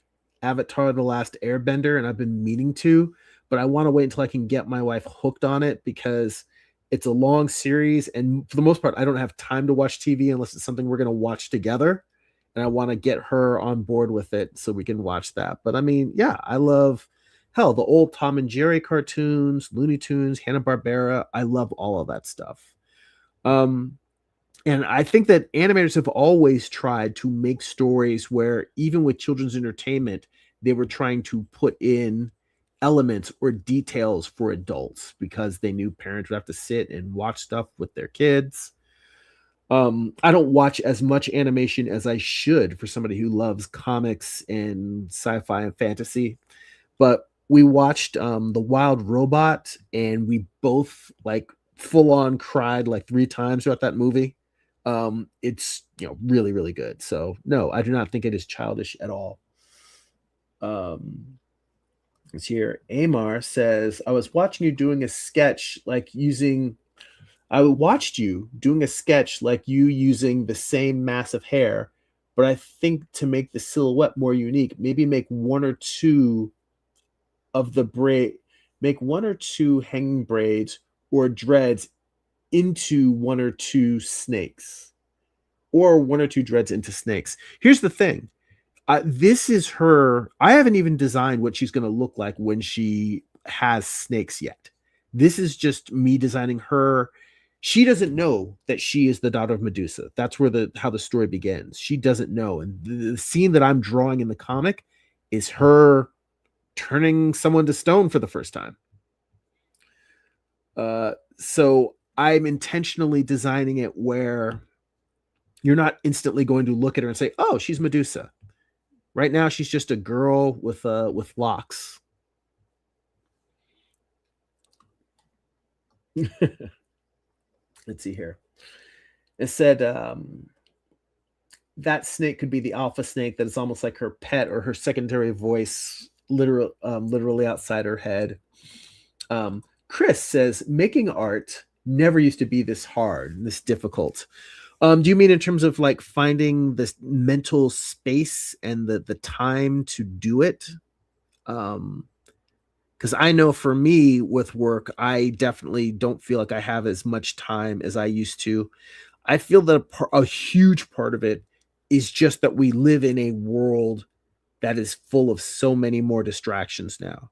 Avatar: The Last Airbender, and I've been meaning to, but I want to wait until I can get my wife hooked on it because it's a long series, and for the most part, I don't have time to watch TV unless it's something we're going to watch together, and I want to get her on board with it so we can watch that. But I mean, yeah, I love hell the old Tom and Jerry cartoons, Looney Tunes, Hanna Barbera. I love all of that stuff. Um, and I think that animators have always tried to make stories where, even with children's entertainment, they were trying to put in elements or details for adults because they knew parents would have to sit and watch stuff with their kids. I don't watch as much animation as I should for somebody who loves comics and sci-fi and fantasy, but we watched The Wild Robot, and we both like full on cried like 3 times throughout that movie. It's really really good. So no, I do not think it is childish at all. It's here. Amar says, I was watching you doing a sketch like using I watched you doing a sketch like you using the same massive hair, but I think to make the silhouette more unique, maybe make one or two of the braid make one or two hanging braids or dreads into one or two snakes, or one or two dreads into snakes. Here's the thing. This is her. I haven't even designed what she's going to look like when she has snakes yet. This is just me designing her. She doesn't know that she is the daughter of Medusa. That's where how the story begins. She doesn't know, and the scene that I'm drawing in the comic is her turning someone to stone for the first time. So I'm intentionally designing it where you're not instantly going to look at her and say, "Oh, she's Medusa." Right now, she's just a girl with locks. Let's see here. It said that snake could be the alpha snake that is almost like her pet or her secondary voice, literally outside her head. Chris says making art never used to be this hard and this difficult. Do you mean in terms of like finding this mental space and the time to do it? Because I know for me with work, I definitely don't feel like I have as much time as I used to. I feel that a huge part of it is just that we live in a world that is full of so many more distractions now.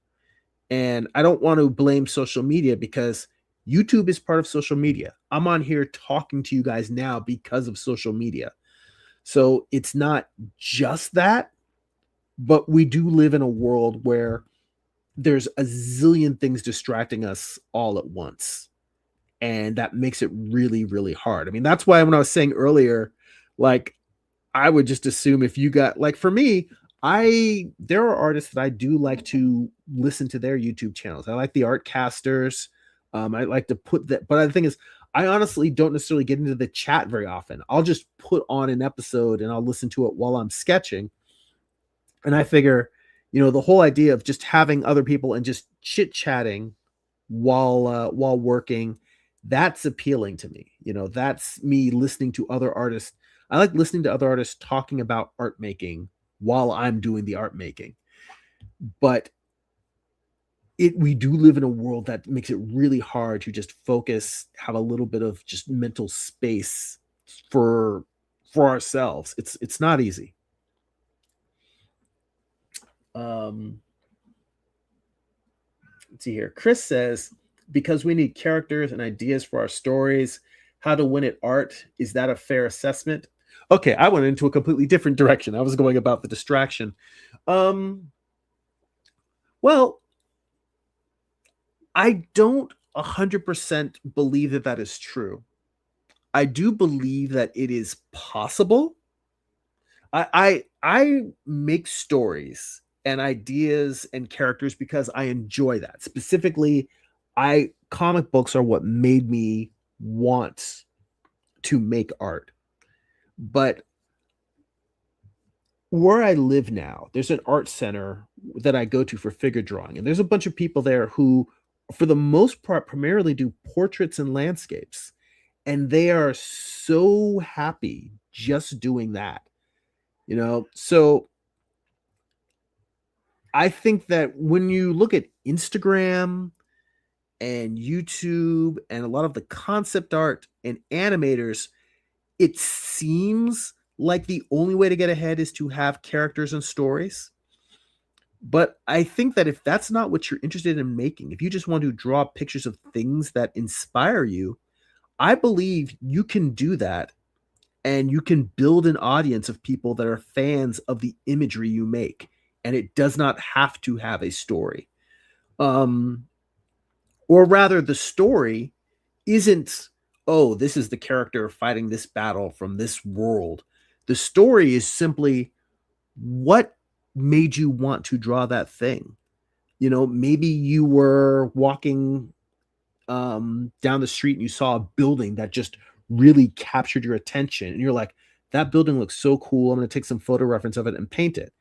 And I don't want to blame social media because YouTube is part of social media. I'm on here talking to you guys now because of social media. So it's not just that, but we do live in a world where there's a zillion things distracting us all at once. And that makes it really, really hard. I mean, that's why when I was saying earlier, like, I would just assume if you got, like, for me, There are artists that I do like to listen to their YouTube channels. I like the art casters. I like to put that, but the thing is, I honestly don't necessarily get into the chat very often. I'll just put on an episode and I'll listen to it while I'm sketching. And I figure, the whole idea of just having other people and just chit chatting while working, that's appealing to me. That's me listening to other artists. I like listening to other artists talking about art making while I'm doing the art making. But we do live in a world that makes it really hard to just focus, have a little bit of just mental space for ourselves. It's not easy. Let's see here. Chris says, because we need characters and ideas for our stories, how to win at art. Is that a fair assessment? Okay, I went into a completely different direction. I was going about the distraction. Well, I don't 100% believe that is true. I do believe that it is possible. I make stories and ideas and characters because I enjoy that. Specifically, I comic books are what made me want to make art. But where I live now, there's an art center that I go to for figure drawing, and there's a bunch of people there who, for the most part, primarily do portraits and landscapes, and they are so happy just doing that. So I think that when you look at Instagram and YouTube and a lot of the concept art and animators, it seems like the only way to get ahead is to have characters and stories. But I think that if that's not what you're interested in making, if you just want to draw pictures of things that inspire you, I believe you can do that, and you can build an audience of people that are fans of the imagery you make, and it does not have to have a story. Or rather, the story isn't, oh, this is the character fighting this battle from this world. The story is simply, what made you want to draw that thing? Maybe you were walking down the street and you saw a building that just really captured your attention, and you're like, that building looks so cool, I'm going to take some photo reference of it and paint it.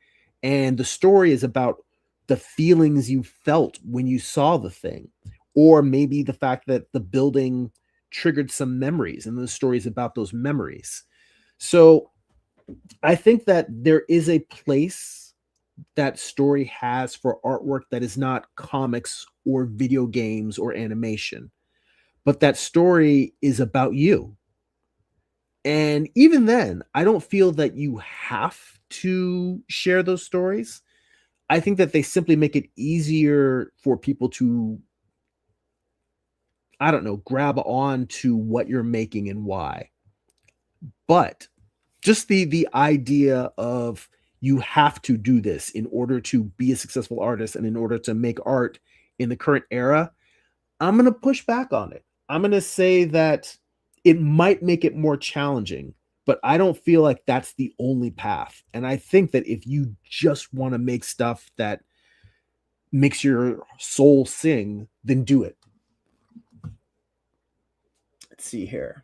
And the story is about the feelings you felt when you saw the thing, or maybe the fact that the building triggered some memories, and the story is about those memories. So I think that there is a place that story has for artwork that is not comics or video games or animation, but that story is about you. And even then, I don't feel that you have to share those stories. I think that they simply make it easier for people to, I don't know, grab on to what you're making and why. But just the idea of, you have to do this in order to be a successful artist and in order to make art in the current era, I'm going to push back on it. I'm going to say that it might make it more challenging, but I don't feel like that's the only path. And I think that if you just want to make stuff that makes your soul sing, then do it. Let's see here.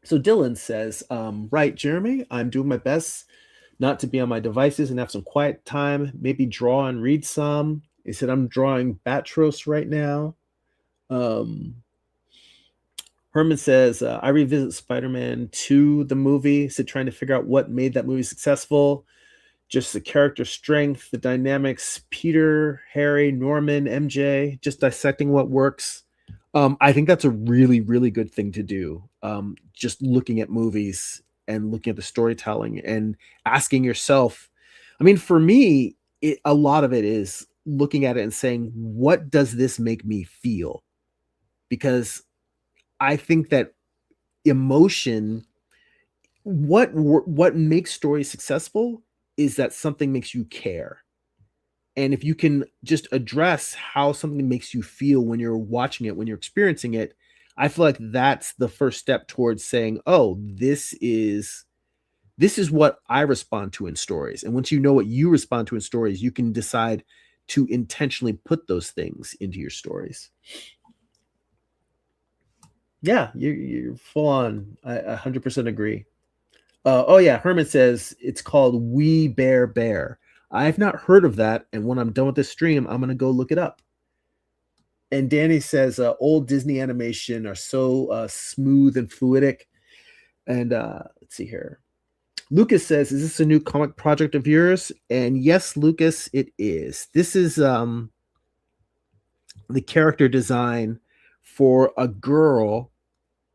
So Dylan says, right, Jeremy, I'm doing my best not to be on my devices and have some quiet time, maybe draw and read some. He said, I'm drawing Batros right now. Herman says, I revisit Spider-Man 2, the movie, so trying to figure out what made that movie successful. Just the character strength, the dynamics, Peter, Harry, Norman, MJ, just dissecting what works. I think that's a really, really good thing to do. Just looking at movies and looking at the storytelling and asking yourself. I mean, for me, a lot of it is looking at it and saying, what does this make me feel? Because I think that emotion, what makes stories successful is that something makes you care. And if you can just address how something makes you feel when you're watching it, when you're experiencing it, I feel like that's the first step towards saying, oh, this is what I respond to in stories. And once you know what you respond to in stories, you can decide to intentionally put those things into your stories. Yeah, you're full on. I 100% agree. Oh yeah, Herman says it's called We Bear Bear. I've not heard of that, and when I'm done with this stream, I'm gonna go look it up. And Danny says old Disney animation are so smooth and fluidic. And let's see here. Lucas says, "Is this a new comic project of yours?" And yes, Lucas, it is. This is the character design for a girl,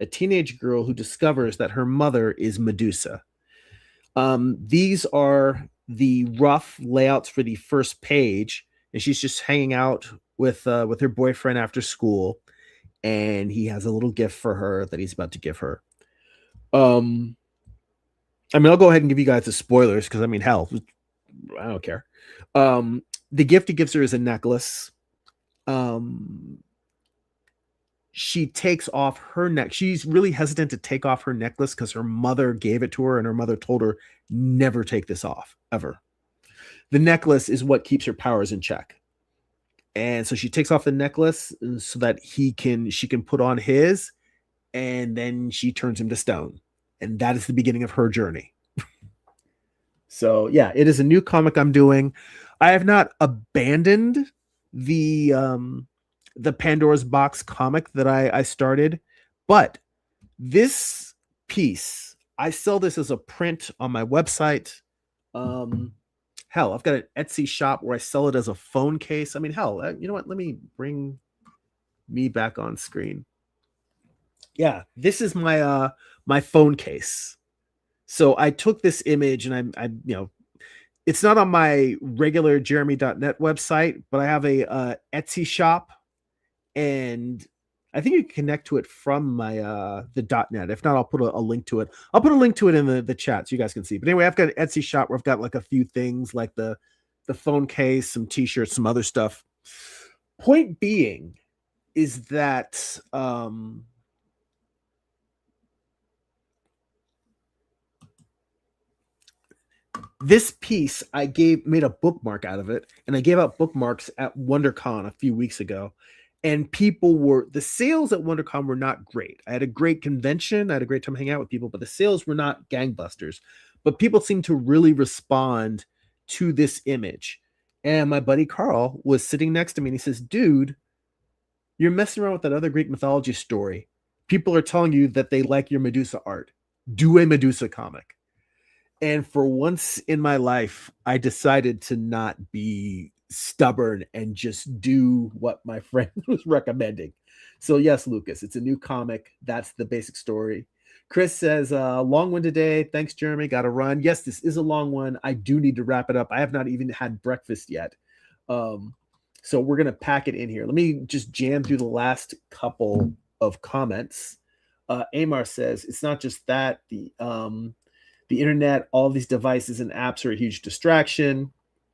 a teenage girl who discovers that her mother is Medusa. These are the rough layouts for the first page, and she's just hanging out with her boyfriend after school, and he has a little gift for her that he's about to give her. I mean, I'll go ahead and give you guys the spoilers because I mean, hell, I don't care. The gift he gives her is a necklace. She takes off her neck. She's really hesitant to take off her necklace because her mother gave it to her, and her mother told her never take this off ever. The necklace is what keeps her powers in check, and so she takes off the necklace so that she can put on his, and then she turns him to stone, and that is the beginning of her journey. So yeah, it is a new comic I'm doing. I have not abandoned the Pandora's Box comic that I started, but this piece, I sell this as a print on my website. Hell, I've got an Etsy shop where I sell it as a phone case. I mean, hell, you know what? Let me bring me back on screen. Yeah, this is my my phone case. So I took this image and I you know, it's not on my regular jeremy.net website, but I have a Etsy shop, and I think you can connect to it from my the .net. If not, I'll put a link to it. I'll put a link to it in the chat so you guys can see. But anyway, I've got an Etsy shop where I've got like a few things like the phone case, some t-shirts, some other stuff. Point being is that this piece I made a bookmark out of it, and I gave out bookmarks at WonderCon a few weeks ago, and the sales at WonderCon were not great. I had a great convention, I had a great time hanging out with people, but the sales were not gangbusters. But people seemed to really respond to this image. And my buddy Carl was sitting next to me, and he says, "Dude, you're messing around with that other Greek mythology story. People are telling you that they like your Medusa art. Do a Medusa comic." And for once in my life, I decided to not be stubborn and just do what my friend was recommending. So yes, Lucas, it's a new comic. That's the basic story. Chris says, long one today. Thanks, Jeremy. Got to run. Yes, this is a long one. I do need to wrap it up. I have not even had breakfast yet. So we're going to pack it in here. Let me just jam through the last couple of comments. Amar says, it's not just that. The internet, all these devices and apps are a huge distraction.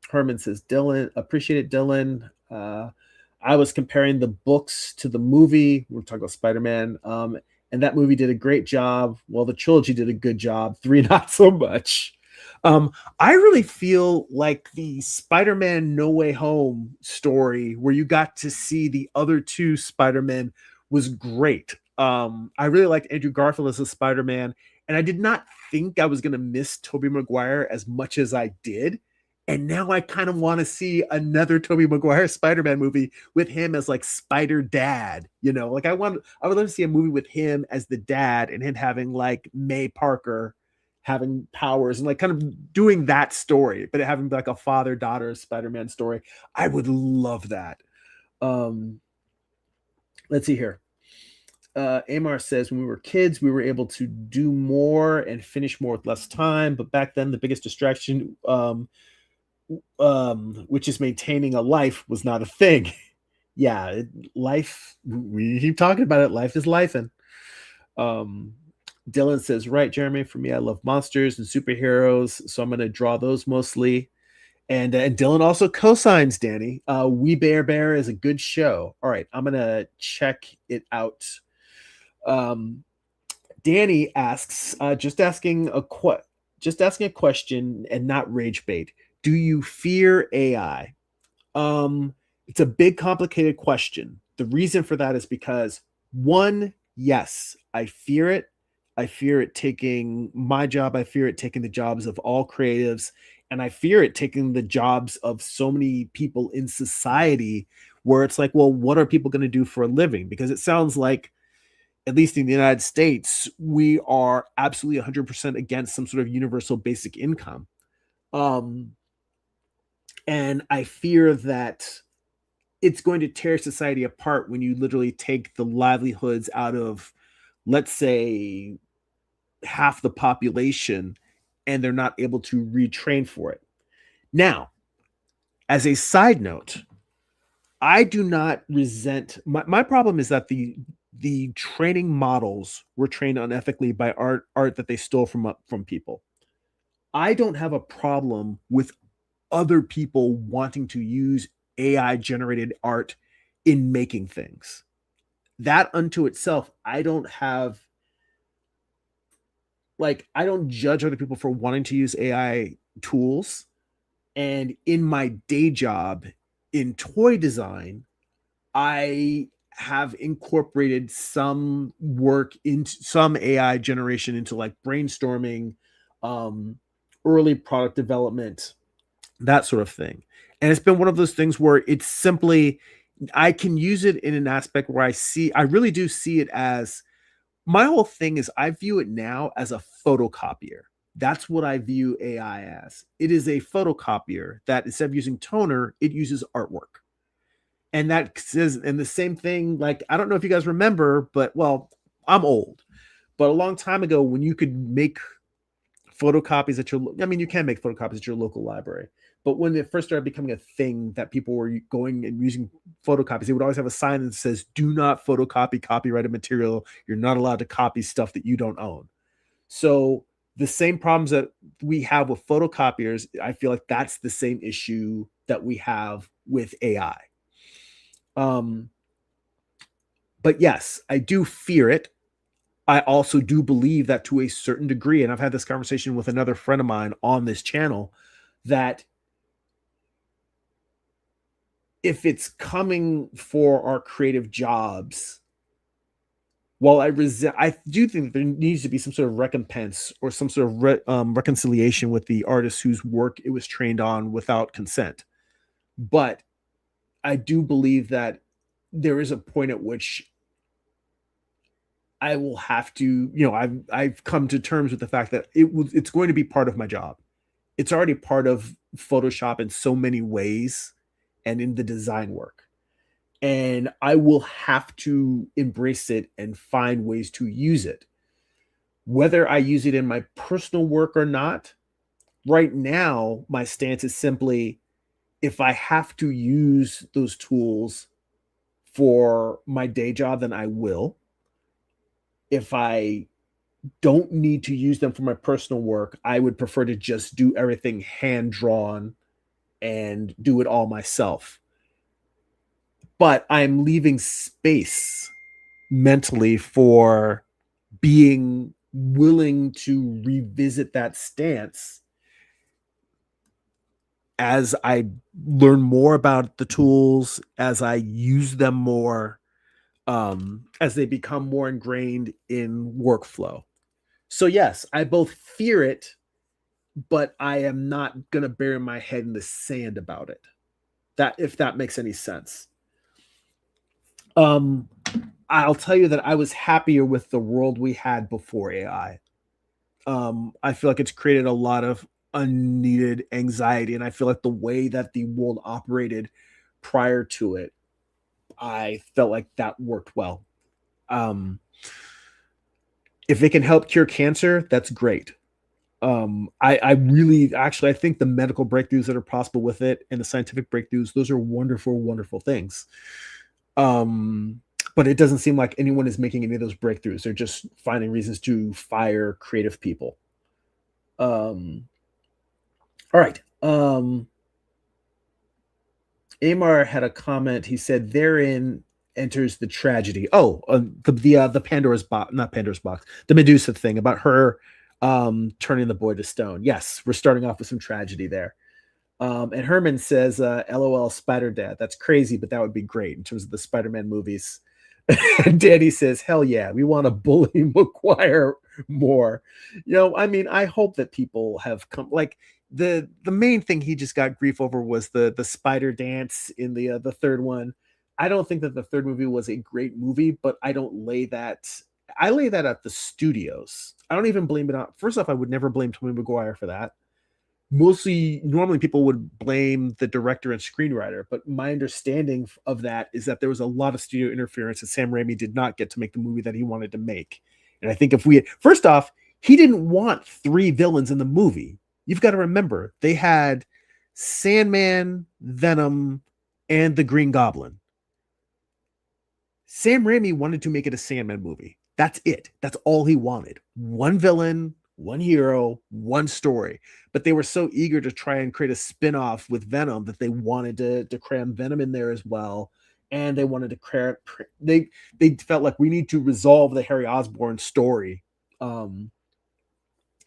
Herman says, Dylan, appreciate it, Dylan. I was comparing the books to the movie. We're talking about Spider-Man. And that movie did a great job. Well, the trilogy did a good job. 3, not so much. I really feel like the Spider-Man No Way Home story, where you got to see the other 2 Spider-Men, was great. I really liked Andrew Garfield as a Spider-Man, and I did not think I was going to miss Tobey Maguire as much as I did. And now I kind of want to see another Tobey Maguire Spider-Man movie with him as like Spider Dad. You know, like I would love to see a movie with him as the dad and him having like May Parker having powers and like kind of doing that story, but having like a father-daughter Spider-Man story. I would love that. Let's see here. Amar says, when we were kids, we were able to do more and finish more with less time. But back then, the biggest distraction, which is maintaining a life, was not a thing. Yeah, life, we keep talking about it. Life is life. And Dylan says, right, Jeremy, for me, I love monsters and superheroes. So I'm going to draw those mostly. And Dylan also co-signs, Danny. We Bear Bear is a good show. All right, I'm going to check it out. Um, Danny asks, just asking a question and not rage bait. Do you fear AI? It's a big, complicated question. The reason for that is because one, yes, I fear it. I fear it taking my job. I fear it taking the jobs of all creatives. And I fear it taking the jobs of so many people in society where it's like, well, what are people going to do for a living? Because it sounds like, at least in the United States, we are absolutely 100% against some sort of universal basic income. Um, and I fear that it's going to tear society apart when you literally take the livelihoods out of, let's say, half the population and they're not able to retrain for it. Now, as a side note, I do not resent my problem is that the training models were trained unethically by art that they stole from people. I don't have a problem with other people wanting to use AI generated art in making things. That unto itself, I don't have, like, I don't judge other people for wanting to use AI tools. And in my day job in toy design, I have incorporated some work into some AI generation into like brainstorming, um, early product development, that sort of thing. And it's been one of those things where it's simply, I can use it in an aspect where I really do see it as, my whole thing is I view it now as a photocopier. That's what I view AI as. It is a photocopier that instead of using toner, it uses artwork. And that says, and the same thing, like, I don't know if you guys remember, but well, I'm old, but a long time ago when you could make photocopies at your, I mean, you can make photocopies at your local library, but when it first started becoming a thing that people were going and using photocopies, they would always have a sign that says, do not photocopy copyrighted material. You're not allowed to copy stuff that you don't own. So the same problems that we have with photocopiers, I feel like that's the same issue that we have with AI. Um, but yes, I do fear it. I also do believe that to a certain degree, and I've had this conversation with another friend of mine on this channel, that if it's coming for our creative jobs, while I do think that there needs to be some sort of recompense or some sort of reconciliation with the artist whose work it was trained on without consent. But I do believe that there is a point at which I will have to, I've come to terms with the fact that it's going to be part of my job. It's already part of Photoshop in so many ways and in the design work. And I will have to embrace it and find ways to use it. Whether I use it in my personal work or not, right now, my stance is simply, if I have to use those tools for my day job, then I will. If I don't need to use them for my personal work, I would prefer to just do everything hand drawn and do it all myself. But I'm leaving space mentally for being willing to revisit that stance as I learn more about the tools, as I use them more, as they become more ingrained in workflow. So yes, I both fear it, but I am not gonna bury my head in the sand about it. That, if that makes any sense. Um, I'll tell you that I was happier with the world we had before AI. I feel like it's created a lot of unneeded anxiety, and I feel like the way that the world operated prior to it, I felt like that worked well. Um, if it can help cure cancer, that's great. I really, actually, I think the medical breakthroughs that are possible with it and the scientific breakthroughs, those are wonderful, wonderful things. Um, but it doesn't seem like anyone is making any of those breakthroughs. They're just finding reasons to fire creative people. Um, all right. Amar had a comment. He said, therein enters the tragedy. Oh, the Pandora's box, not Pandora's box, the Medusa thing about her turning the boy to stone. Yes, we're starting off with some tragedy there. And Herman says, LOL, Spider Dad. That's crazy, but that would be great in terms of the Spider-Man movies. Danny says, hell yeah, we want to bully McGuire more. I mean, I hope that people have come, like, the main thing he just got grief over was the spider dance in the third one. I don't think that the third movie was a great movie, but I lay that at the studios. I don't even blame it on. First off, I would never blame Tobey Maguire for that. Normally people would blame the director and screenwriter, but my understanding of that is that there was a lot of studio interference and Sam Raimi did not get to make the movie that he wanted to make. And I think first off, he didn't want 3 villains in the movie. You've got to remember, they had Sandman, Venom, and the Green Goblin. Sam Raimi wanted to make it a Sandman movie. That's it. That's all he wanted. 1 villain, 1 hero, 1 story. But they were so eager to try and create a spin-off with Venom that they wanted to cram Venom in there as well. And they wanted to cram, they felt like we need to resolve the Harry Osborn story.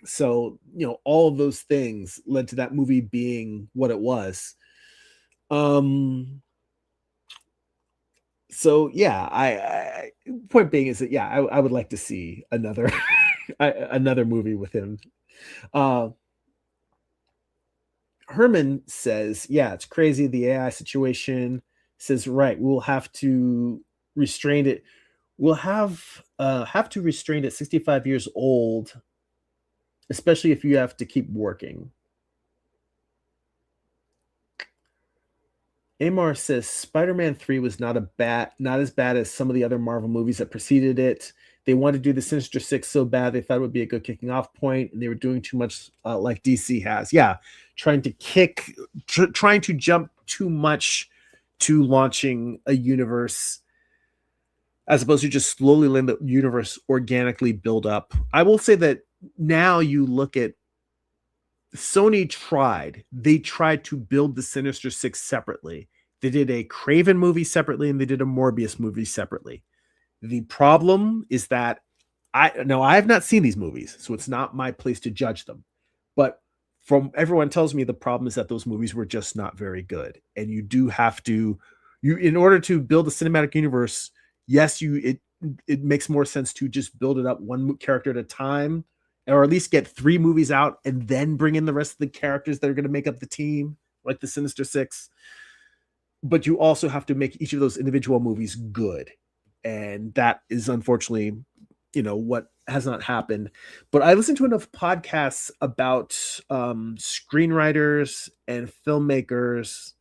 So, all of those things led to that movie being what it was. So yeah, I point being is that yeah, I would like to see another another movie with him. Herman says, yeah, it's crazy. The AI situation says, right, we'll have to restrain it. We'll have to restrain it 65 years old, especially if you have to keep working. Amar says Spider-Man 3 was not as bad as some of the other Marvel movies that preceded it. They wanted to do the Sinister Six so bad they thought it would be a good kicking off point, and they were doing too much like DC has. Yeah, trying to jump too much to launching a universe as opposed to just slowly letting the universe organically build up. I will say that now you look at Sony they tried to build the Sinister Six separately. They did a Craven movie separately and they did a Morbius movie separately. The problem is that I have not seen these movies, so it's not my place to judge them. But from everyone tells me the problem is that those movies were just not very good. And you do have to, in order to build a cinematic universe, yes, it makes more sense to just build it up one character at a time, or at least get 3 movies out and then bring in the rest of the characters that are going to make up the team, like the Sinister Six. But you also have to make each of those individual movies good. And that is unfortunately, what has not happened. But I listened to enough podcasts about screenwriters and filmmakers.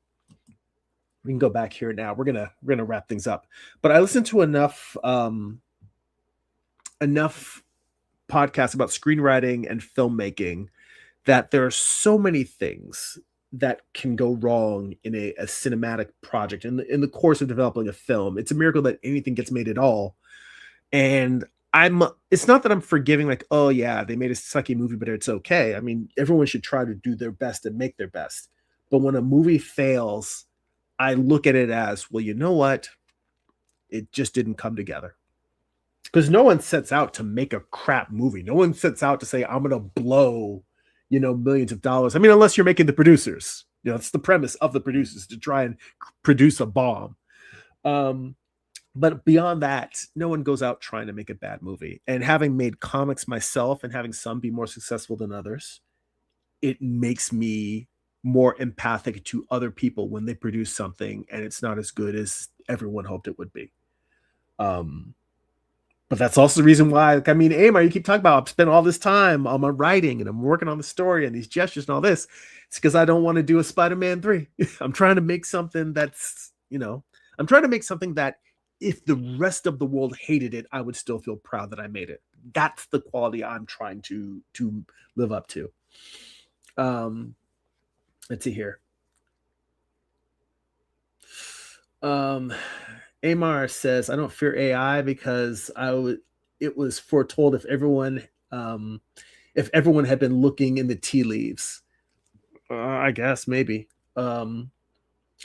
We can go back here now. We're gonna wrap things up. But I listened to enough podcasts about screenwriting and filmmaking that there are so many things that can go wrong in a cinematic project in the course of developing a film. It's a miracle that anything gets made at all. And it's not that I'm forgiving, like, oh yeah, they made a sucky movie, but it's okay. I mean, everyone should try to do their best and make their best. But when a movie fails, I look at it as, well, you know what? It just didn't come together. Because no one sets out to make a crap movie. No one sets out to say, I'm going to blow, millions of dollars. I mean, unless you're making the producers. It's the premise of the producers to try and produce a bomb. But beyond that, no one goes out trying to make a bad movie. And having made comics myself and having some be more successful than others, it makes me more empathic to other people when they produce something and it's not as good as everyone hoped it would be. But that's also the reason why, Amar, you keep talking about, I've spent all this time on my writing and I'm working on the story and these gestures and all this. It's because I don't want to do a Spider-Man 3. I'm trying to make something that's, I'm trying to make something that if the rest of the world hated it, I would still feel proud that I made it. That's the quality I'm trying to live up to. Let's see here. Amar says, I don't fear AI because it was foretold if everyone had been looking in the tea leaves. I guess maybe.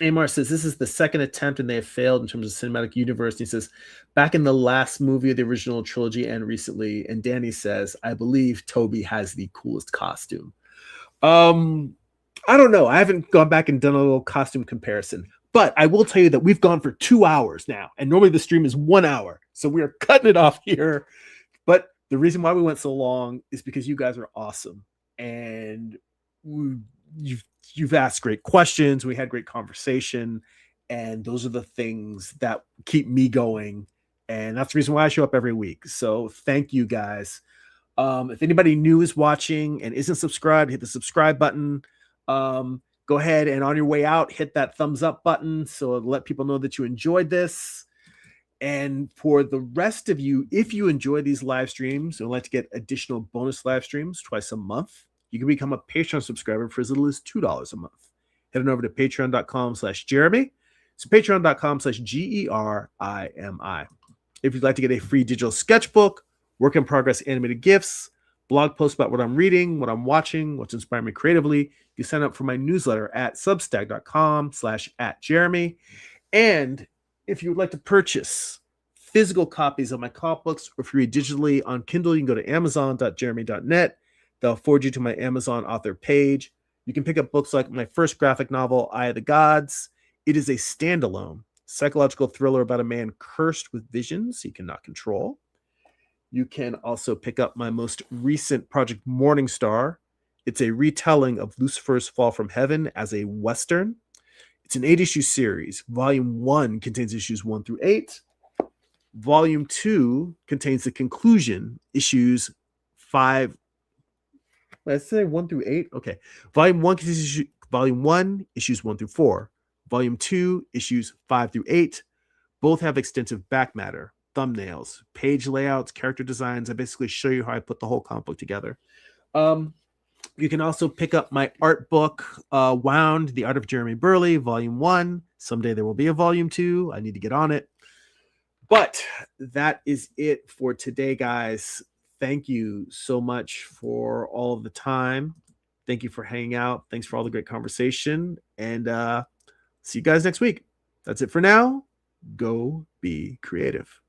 Amar says this is the second attempt and they have failed in terms of cinematic universe. And he says, back in the last movie of the original trilogy and recently. And Danny says, I believe Toby has the coolest costume. Um, I don't know. I haven't gone back and done a little costume comparison, but I will tell you that we've gone for 2 hours now, and normally the stream is 1 hour, so we are cutting it off here. But the reason why we went so long is because you guys are awesome, and you've you've asked great questions. We had great conversation, and those are the things that keep me going, and that's the reason why I show up every week. So thank you guys. If anybody new is watching and isn't subscribed, hit the subscribe button. Go ahead and on your way out, hit that thumbs up button so let people know that you enjoyed this. And for the rest of you, if you enjoy these live streams and would like to get additional bonus live streams twice a month, you can become a Patreon subscriber for as little as $2 a month. Head on over to patreon.com/Jeremy. So patreon.com/GERIMI. If you'd like to get a free digital sketchbook, work in progress animated GIFs, blog posts about what I'm reading, what I'm watching, what's inspiring me creatively, you sign up for my newsletter at substack.com/@Jeremy. And if you would like to purchase physical copies of my comic books or if you read digitally on Kindle, you can go to amazon.jeremy.net. They'll forward you to my Amazon author page. You can pick up books like my first graphic novel, Eye of the Gods. It is a standalone psychological thriller about a man cursed with visions he cannot control. You can also pick up my most recent project, Morningstar. It's a retelling of Lucifer's Fall from Heaven as a Western. It's an 8-issue series. Volume 1 contains issues 1 through 8. Volume 2 contains the conclusion, issues 5. Let's say 1 through 8. Okay. Volume 1 contains Volume 1, issues 1 through 4. Volume 2, issues 5 through 8. Both have extensive back matter, thumbnails, page layouts, character designs. I basically show you how I put the whole comic book together. You can also pick up my art book, Wound, The Art of Jeremy Burley, Volume 1. Someday there will be a Volume 2. I need to get on it. But that is it for today, guys. Thank you so much for all of the time. Thank you for hanging out. Thanks for all the great conversation. And see you guys next week. That's it for now. Go be creative.